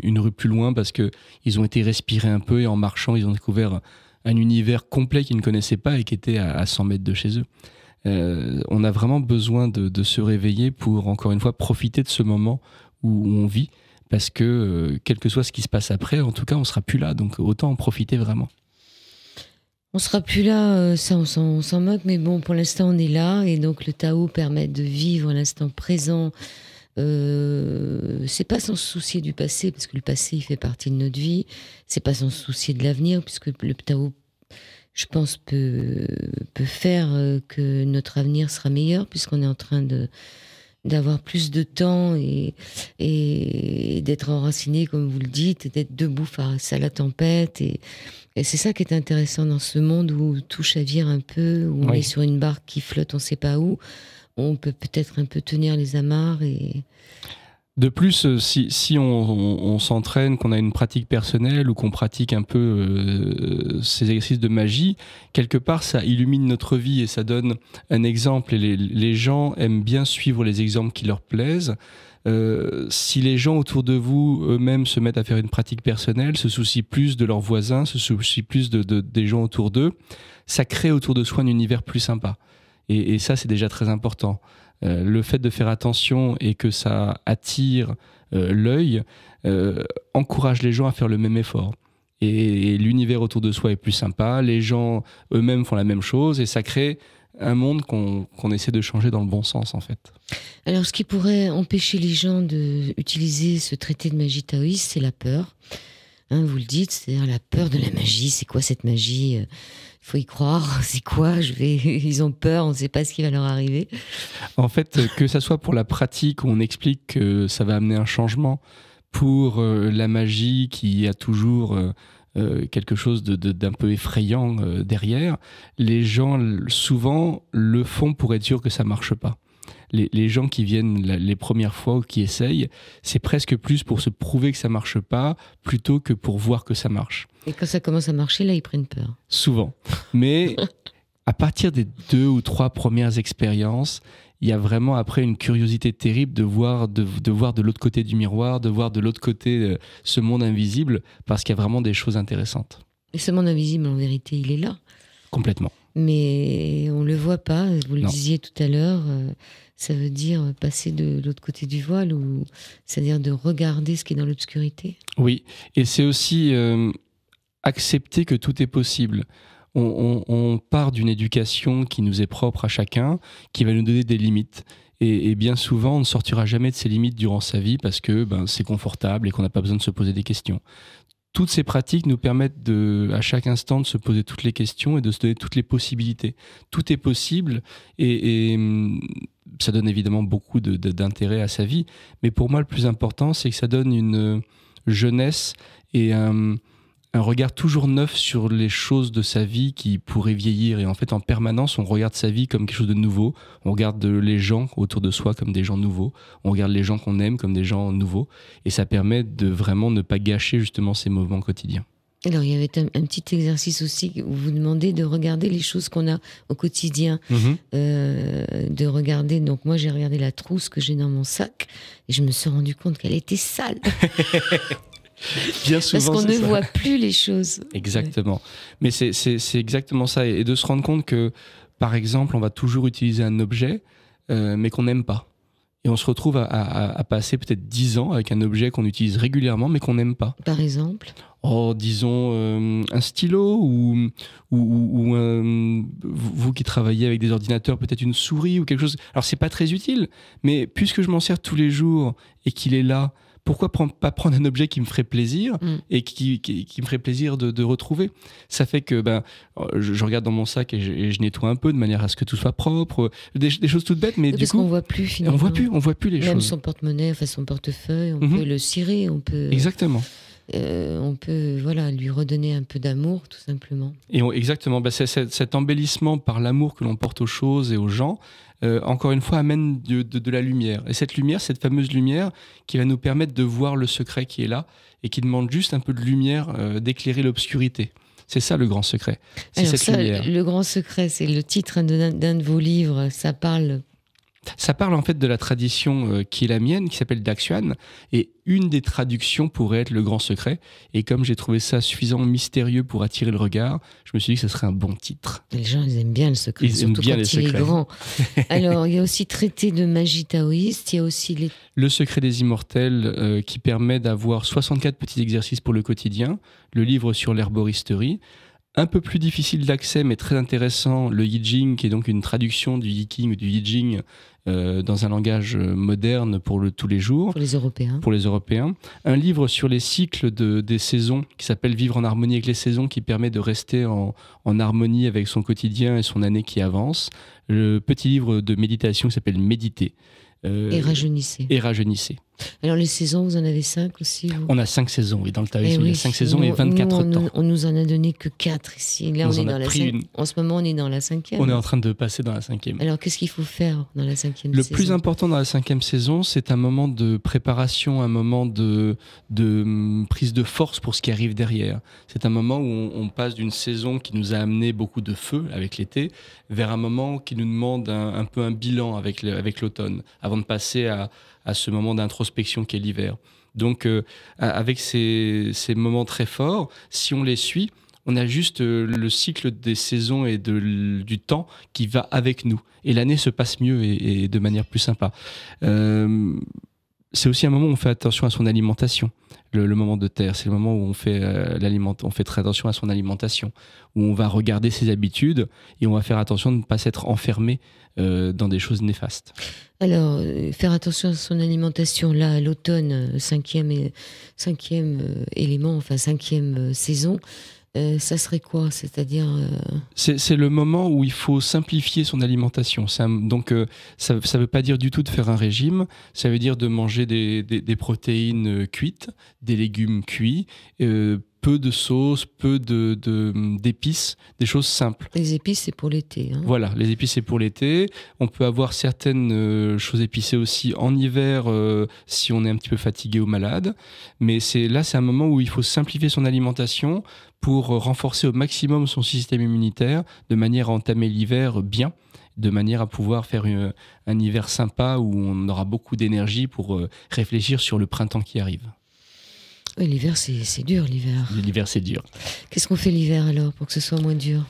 une rue plus loin parce qu'ils ont été respirer un peu et en marchant, ils ont découvert un univers complet qu'ils ne connaissaient pas et qui était à 100 mètres de chez eux. On a vraiment besoin de se réveiller pour, encore une fois, profiter de ce moment où on vit parce que, quel que soit ce qui se passe après, en tout cas, on ne sera plus là. Donc, autant en profiter vraiment. On sera plus là, ça on s'en moque, mais bon, pour l'instant on est là, et donc le Tao permet de vivre l'instant présent. C'est pas sans se soucier du passé, parce que le passé il fait partie de notre vie. C'est pas sans se soucier de l'avenir, puisque le Tao, je pense, peut faire que notre avenir sera meilleur, puisqu'on est en train d'avoir plus de temps et d'être enraciné, comme vous le dites, et d'être debout face à la tempête. Et c'est ça qui est intéressant dans ce monde où tout chavire un peu, où on est sur une barque qui flotte, on ne sait pas où. On peut peut-être un peu tenir les amarres. De plus, si on s'entraîne, qu'on a une pratique personnelle ou qu'on pratique un peu ces exercices de magie, quelque part, ça illumine notre vie et ça donne un exemple. Et les gens aiment bien suivre les exemples qui leur plaisent. Si les gens autour de vous eux-mêmes se mettent à faire une pratique personnelle, se soucient plus de leurs voisins, se soucient plus des gens autour d'eux, ça crée autour de soi un univers plus sympa. Et ça, c'est déjà très important. Le fait de faire attention et que ça attire l'œil encourage les gens à faire le même effort. Et l'univers autour de soi est plus sympa, les gens eux-mêmes font la même chose et ça crée un monde qu'on essaie de changer dans le bon sens en fait. Alors ce qui pourrait empêcher les gens d'utiliser ce traité de magie taoïste, c'est la peur. Hein, vous le dites, c'est-à-dire la peur de la magie. C'est quoi cette magie ? Il faut y croire. C'est quoi ? Ils ont peur, on ne sait pas ce qui va leur arriver. En fait, que ça soit pour la pratique où on explique que ça va amener un changement, pour la magie qui a toujours quelque chose d'un peu effrayant derrière, les gens souvent le font pour être sûr que ça marche pas. Les gens qui viennent les premières fois ou qui essayent, c'est presque plus pour se prouver que ça marche pas plutôt que pour voir que ça marche. Et quand ça commence à marcher, là, ils prennent peur. Souvent. Mais à partir des 2 ou 3 premières expériences, il y a vraiment après une curiosité terrible de voir de l'autre côté du miroir, de voir de l'autre côté ce monde invisible, parce qu'il y a vraiment des choses intéressantes. Et ce monde invisible, en vérité, il est là. Complètement. mais on le voit pas. Vous le disiez tout à l'heure, ça veut dire passer de l'autre côté du voile, c'est-à-dire de regarder ce qui est dans l'obscurité. Oui, et c'est aussi accepter que tout est possible. On part d'une éducation qui nous est propre à chacun, qui va nous donner des limites. Et bien souvent, on ne sortira jamais de ces limites durant sa vie parce que c'est confortable et qu'on n'a pas besoin de se poser des questions. Toutes ces pratiques nous permettent à chaque instant de se poser toutes les questions et de se donner toutes les possibilités. Tout est possible et ça donne évidemment beaucoup d'intérêt à sa vie. Mais pour moi, le plus important, c'est que ça donne une jeunesse et un regard toujours neuf sur les choses de sa vie qui pourraient vieillir. Et en fait, en permanence, on regarde sa vie comme quelque chose de nouveau. On regarde les gens autour de soi comme des gens nouveaux. On regarde les gens qu'on aime comme des gens nouveaux. Et ça permet de vraiment ne pas gâcher justement ces moments quotidiens. Alors, il y avait un petit exercice aussi où vous demandez de regarder les choses qu'on a au quotidien. De regarder, donc moi j'ai regardé la trousse que j'ai dans mon sac et je me suis rendu compte qu'elle était sale. Bien souvent, parce qu'on ne voit plus les choses. Exactement. Mais c'est exactement ça. Et de se rendre compte que, par exemple, on va toujours utiliser un objet, mais qu'on n'aime pas. Et on se retrouve à passer peut-être 10 ans avec un objet qu'on utilise régulièrement, mais qu'on n'aime pas. Par exemple ? Disons un stylo ou vous qui travaillez avec des ordinateurs, peut-être une souris ou quelque chose. Alors, c'est pas très utile, mais puisque je m'en sers tous les jours et qu'il est là, pourquoi pas prendre un objet qui me ferait plaisir et qui me ferait plaisir de retrouver. Ça fait que je regarde dans mon sac et je nettoie un peu de manière à ce que tout soit propre, des choses toutes bêtes, mais du coup qu'on voit plus finalement. On voit plus les choses. Même son porte-monnaie, son portefeuille, on peut le cirer, on peut. Exactement. On peut lui redonner un peu d'amour, tout simplement. Et exactement, c'est cet embellissement par l'amour que l'on porte aux choses et aux gens, encore une fois, amène de la lumière. Et cette lumière, cette fameuse lumière qui va nous permettre de voir le secret qui est là et qui demande juste un peu de lumière, d'éclairer l'obscurité. C'est ça le grand secret. C'est cette lumière. Le grand secret, c'est le titre d'un de vos livres. Ça parle en fait de la tradition qui est la mienne, qui s'appelle Daxuan, et une des traductions pourrait être le grand secret. Et comme j'ai trouvé ça suffisamment mystérieux pour attirer le regard, je me suis dit que ce serait un bon titre. Les gens, ils aiment bien le secret, ils aiment bien les secrets. Il est grand. Alors, il y a aussi Traité de magie taoïste, il y a aussi Le secret des immortels qui permet d'avoir 64 petits exercices pour le quotidien, le livre sur l'herboristerie. Un peu plus difficile d'accès, mais très intéressant, le I Ching, qui est donc une traduction du I Ching ou du I Ching dans un langage moderne pour tous les jours. Pour les Européens. Un livre sur les cycles des saisons, qui s'appelle Vivre en harmonie avec les saisons, qui permet de rester en harmonie avec son quotidien et son année qui avance. Le petit livre de méditation qui s'appelle Méditer. Et rajeunissez. Alors les saisons, vous en avez 5 aussi On a 5 saisons, oui, dans le taoïsme. Il y a 5 saisons et 24 temps. On nous en a donné que 4 ici. Là, on est dans la 5e. En ce moment, on est dans la 5e. On est en train de passer dans la 5e. Alors, qu'est-ce qu'il faut faire dans la 5e saison ? Le plus important dans la 5e saison, c'est un moment de préparation, un moment de prise de force pour ce qui arrive derrière. C'est un moment où on passe d'une saison qui nous a amené beaucoup de feu avec l'été, vers un moment qui nous demande un peu un bilan avec l'automne, avant de passer à ce moment d'introspection qu'est l'hiver. Donc, avec ces moments très forts, si on les suit, on a juste le cycle des saisons et du temps qui va avec nous. Et l'année se passe mieux et de manière plus sympa. C'est aussi un moment où on fait attention à son alimentation. Le moment de terre, c'est le moment où on fait très attention à son alimentation, où on va regarder ses habitudes et on va faire attention de ne pas s'être enfermé dans des choses néfastes. Alors, faire attention à son alimentation, là, à l'automne, 5e élément, 5e saison, ça serait quoi ? C'est-à-dire... C'est le moment où il faut simplifier son alimentation. Donc, ça ne veut pas dire du tout de faire un régime. Ça veut dire de manger des protéines cuites, des légumes cuits, peu de sauce, peu d'épices, des choses simples. Les épices, c'est pour l'été. Hein. Voilà, les épices, c'est pour l'été. On peut avoir certaines choses épicées aussi en hiver si on est un petit peu fatigué ou malade. Mais c'est un moment où il faut simplifier son alimentation pour renforcer au maximum son système immunitaire de manière à entamer l'hiver bien, de manière à pouvoir faire un hiver sympa où on aura beaucoup d'énergie pour réfléchir sur le printemps qui arrive. Oui, l'hiver, c'est dur, l'hiver. L'hiver, c'est dur. Qu'est-ce qu'on fait l'hiver alors pour que ce soit moins dur ?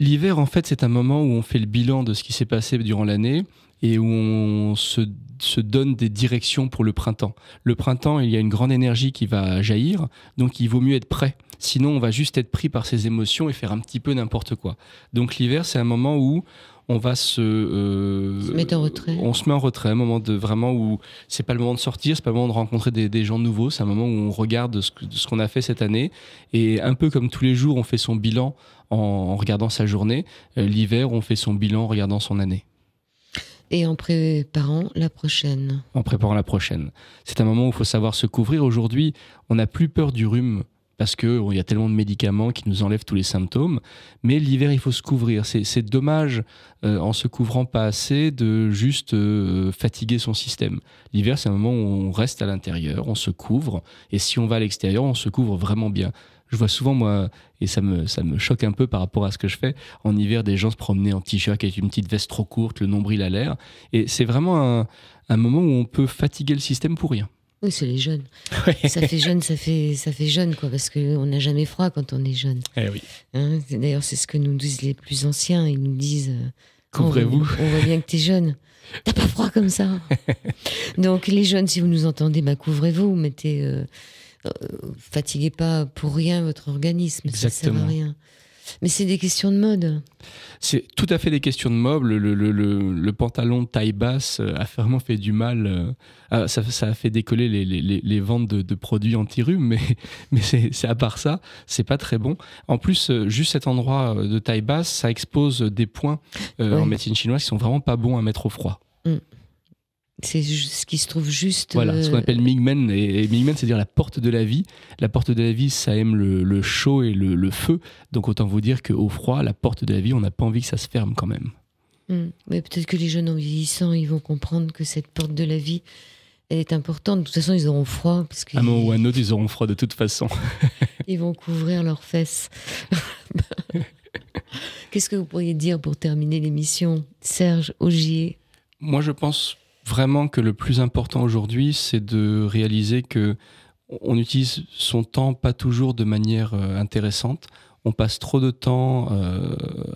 L'hiver, en fait, c'est un moment où on fait le bilan de ce qui s'est passé durant l'année et où on se donne des directions pour le printemps. Le printemps, il y a une grande énergie qui va jaillir, donc il vaut mieux être prêt. Sinon, on va juste être pris par ses émotions et faire un petit peu n'importe quoi. Donc l'hiver, c'est un moment où on va se mettre en retrait. On se met en retrait, un moment de vraiment où c'est pas le moment de sortir, c'est pas le moment de rencontrer des gens nouveaux, c'est un moment où on regarde ce qu'on a fait cette année. Et un peu comme tous les jours, on fait son bilan en regardant sa journée. L'hiver, on fait son bilan en regardant son année. Et en préparant la prochaine. En préparant la prochaine. C'est un moment où il faut savoir se couvrir. Aujourd'hui, on n'a plus peur du rhume parce qu'il y a tellement de médicaments qui nous enlèvent tous les symptômes. Mais l'hiver, il faut se couvrir. C'est dommage, en se couvrant pas assez, de juste fatiguer son système. L'hiver, c'est un moment où on reste à l'intérieur, on se couvre. Et si on va à l'extérieur, on se couvre vraiment bien. Je vois souvent, moi, et ça me choque un peu par rapport à ce que je fais, en hiver, des gens se promener en t-shirt avec une petite veste trop courte, le nombril à l'air. Et c'est vraiment un moment où on peut fatiguer le système pour rien. Oui, c'est les jeunes. Ouais. Ça fait jeune, quoi, parce qu'on n'a jamais froid quand on est jeune. Eh oui. Hein, d'ailleurs, c'est ce que nous disent les plus anciens. Ils nous disent couvrez-vous. On voit bien que t'es jeune. T'as pas froid comme ça. Donc, les jeunes, si vous nous entendez, couvrez-vous, mettez. Fatiguez pas pour rien votre organisme, Exactement. Ça sert à rien. Mais c'est des questions de mode. C'est tout à fait des questions de mode. Le pantalon taille basse a vraiment fait du mal. Ça a fait décoller les ventes de produits anti-rhume, mais c'est à part ça, c'est pas très bon. En plus, juste cet endroit de taille basse, ça expose des points en médecine chinoise qui sont vraiment pas bons à mettre au froid. C'est ce qui se trouve juste... Voilà, ce qu'on appelle Mingmen. Et Mingmen, c'est-à-dire la porte de la vie. La porte de la vie, ça aime le chaud et le feu. Donc autant vous dire qu'au froid, la porte de la vie, on n'a pas envie que ça se ferme quand même. Mais peut-être que les jeunes en vieillissant, ils vont comprendre que cette porte de la vie, elle est importante. De toute façon, ils auront froid. Parce un moment ou un autre, ils auront froid de toute façon. Ils vont couvrir leurs fesses. Qu'est-ce que vous pourriez dire pour terminer l'émission, Serge Augier? Moi, je pense vraiment que le plus important aujourd'hui, c'est de réaliser que on utilise son temps pas toujours de manière intéressante. On passe trop de temps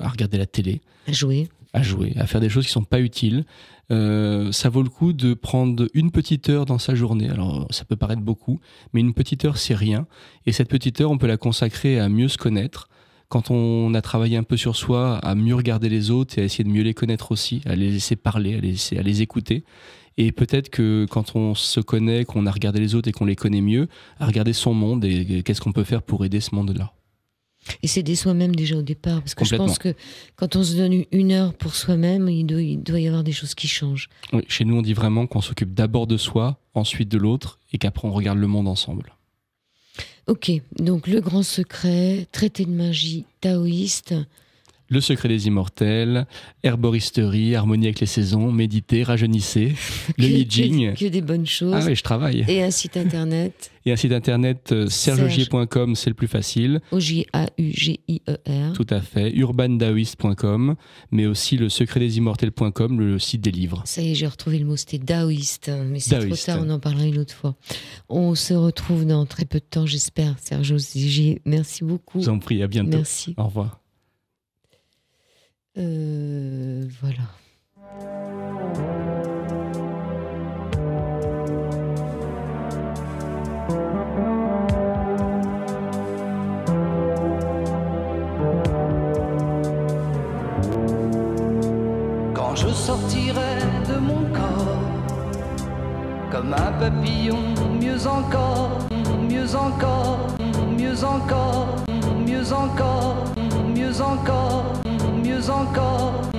à regarder la télé, à jouer, à faire des choses qui sont pas utiles. Ça vaut le coup de prendre une petite heure dans sa journée. Alors, ça peut paraître beaucoup, mais une petite heure, c'est rien. Et cette petite heure, on peut la consacrer à mieux se connaître. Quand on a travaillé un peu sur soi, à mieux regarder les autres et à essayer de mieux les connaître aussi, à les laisser parler, à les écouter. Et peut-être que quand on se connaît, qu'on a regardé les autres et qu'on les connaît mieux, à regarder son monde et qu'est-ce qu'on peut faire pour aider ce monde-là. Et s'aider soi-même déjà au départ, parce que je pense que quand on se donne une heure pour soi-même, il doit y avoir des choses qui changent. Oui, chez nous, on dit vraiment qu'on s'occupe d'abord de soi, ensuite de l'autre, et qu'après on regarde le monde ensemble. Ok, donc le grand secret, traité de magie taoïste. Le secret des immortels, herboristerie, harmonie avec les saisons, méditer, rajeunissez, le I Ching. Que des bonnes choses. Ah oui, je travaille. Et un site internet. Et un site internet, sergeaugier.com, c'est le plus facile. Augier. Tout à fait. urbandaoist.com, mais aussi le secretdesimmortels.com, le site des livres. Ça y est, j'ai retrouvé le mot, c'était daoïste. Mais c'est trop tard, on en parlera une autre fois. On se retrouve dans très peu de temps, j'espère. Serge Augier, merci beaucoup. Je vous en prie, à bientôt. Merci. Au revoir. Voilà. Quand je sortirai de mon corps, comme un papillon, mieux encore, mieux encore, mieux encore, mieux encore, mieux encore, mieux encore.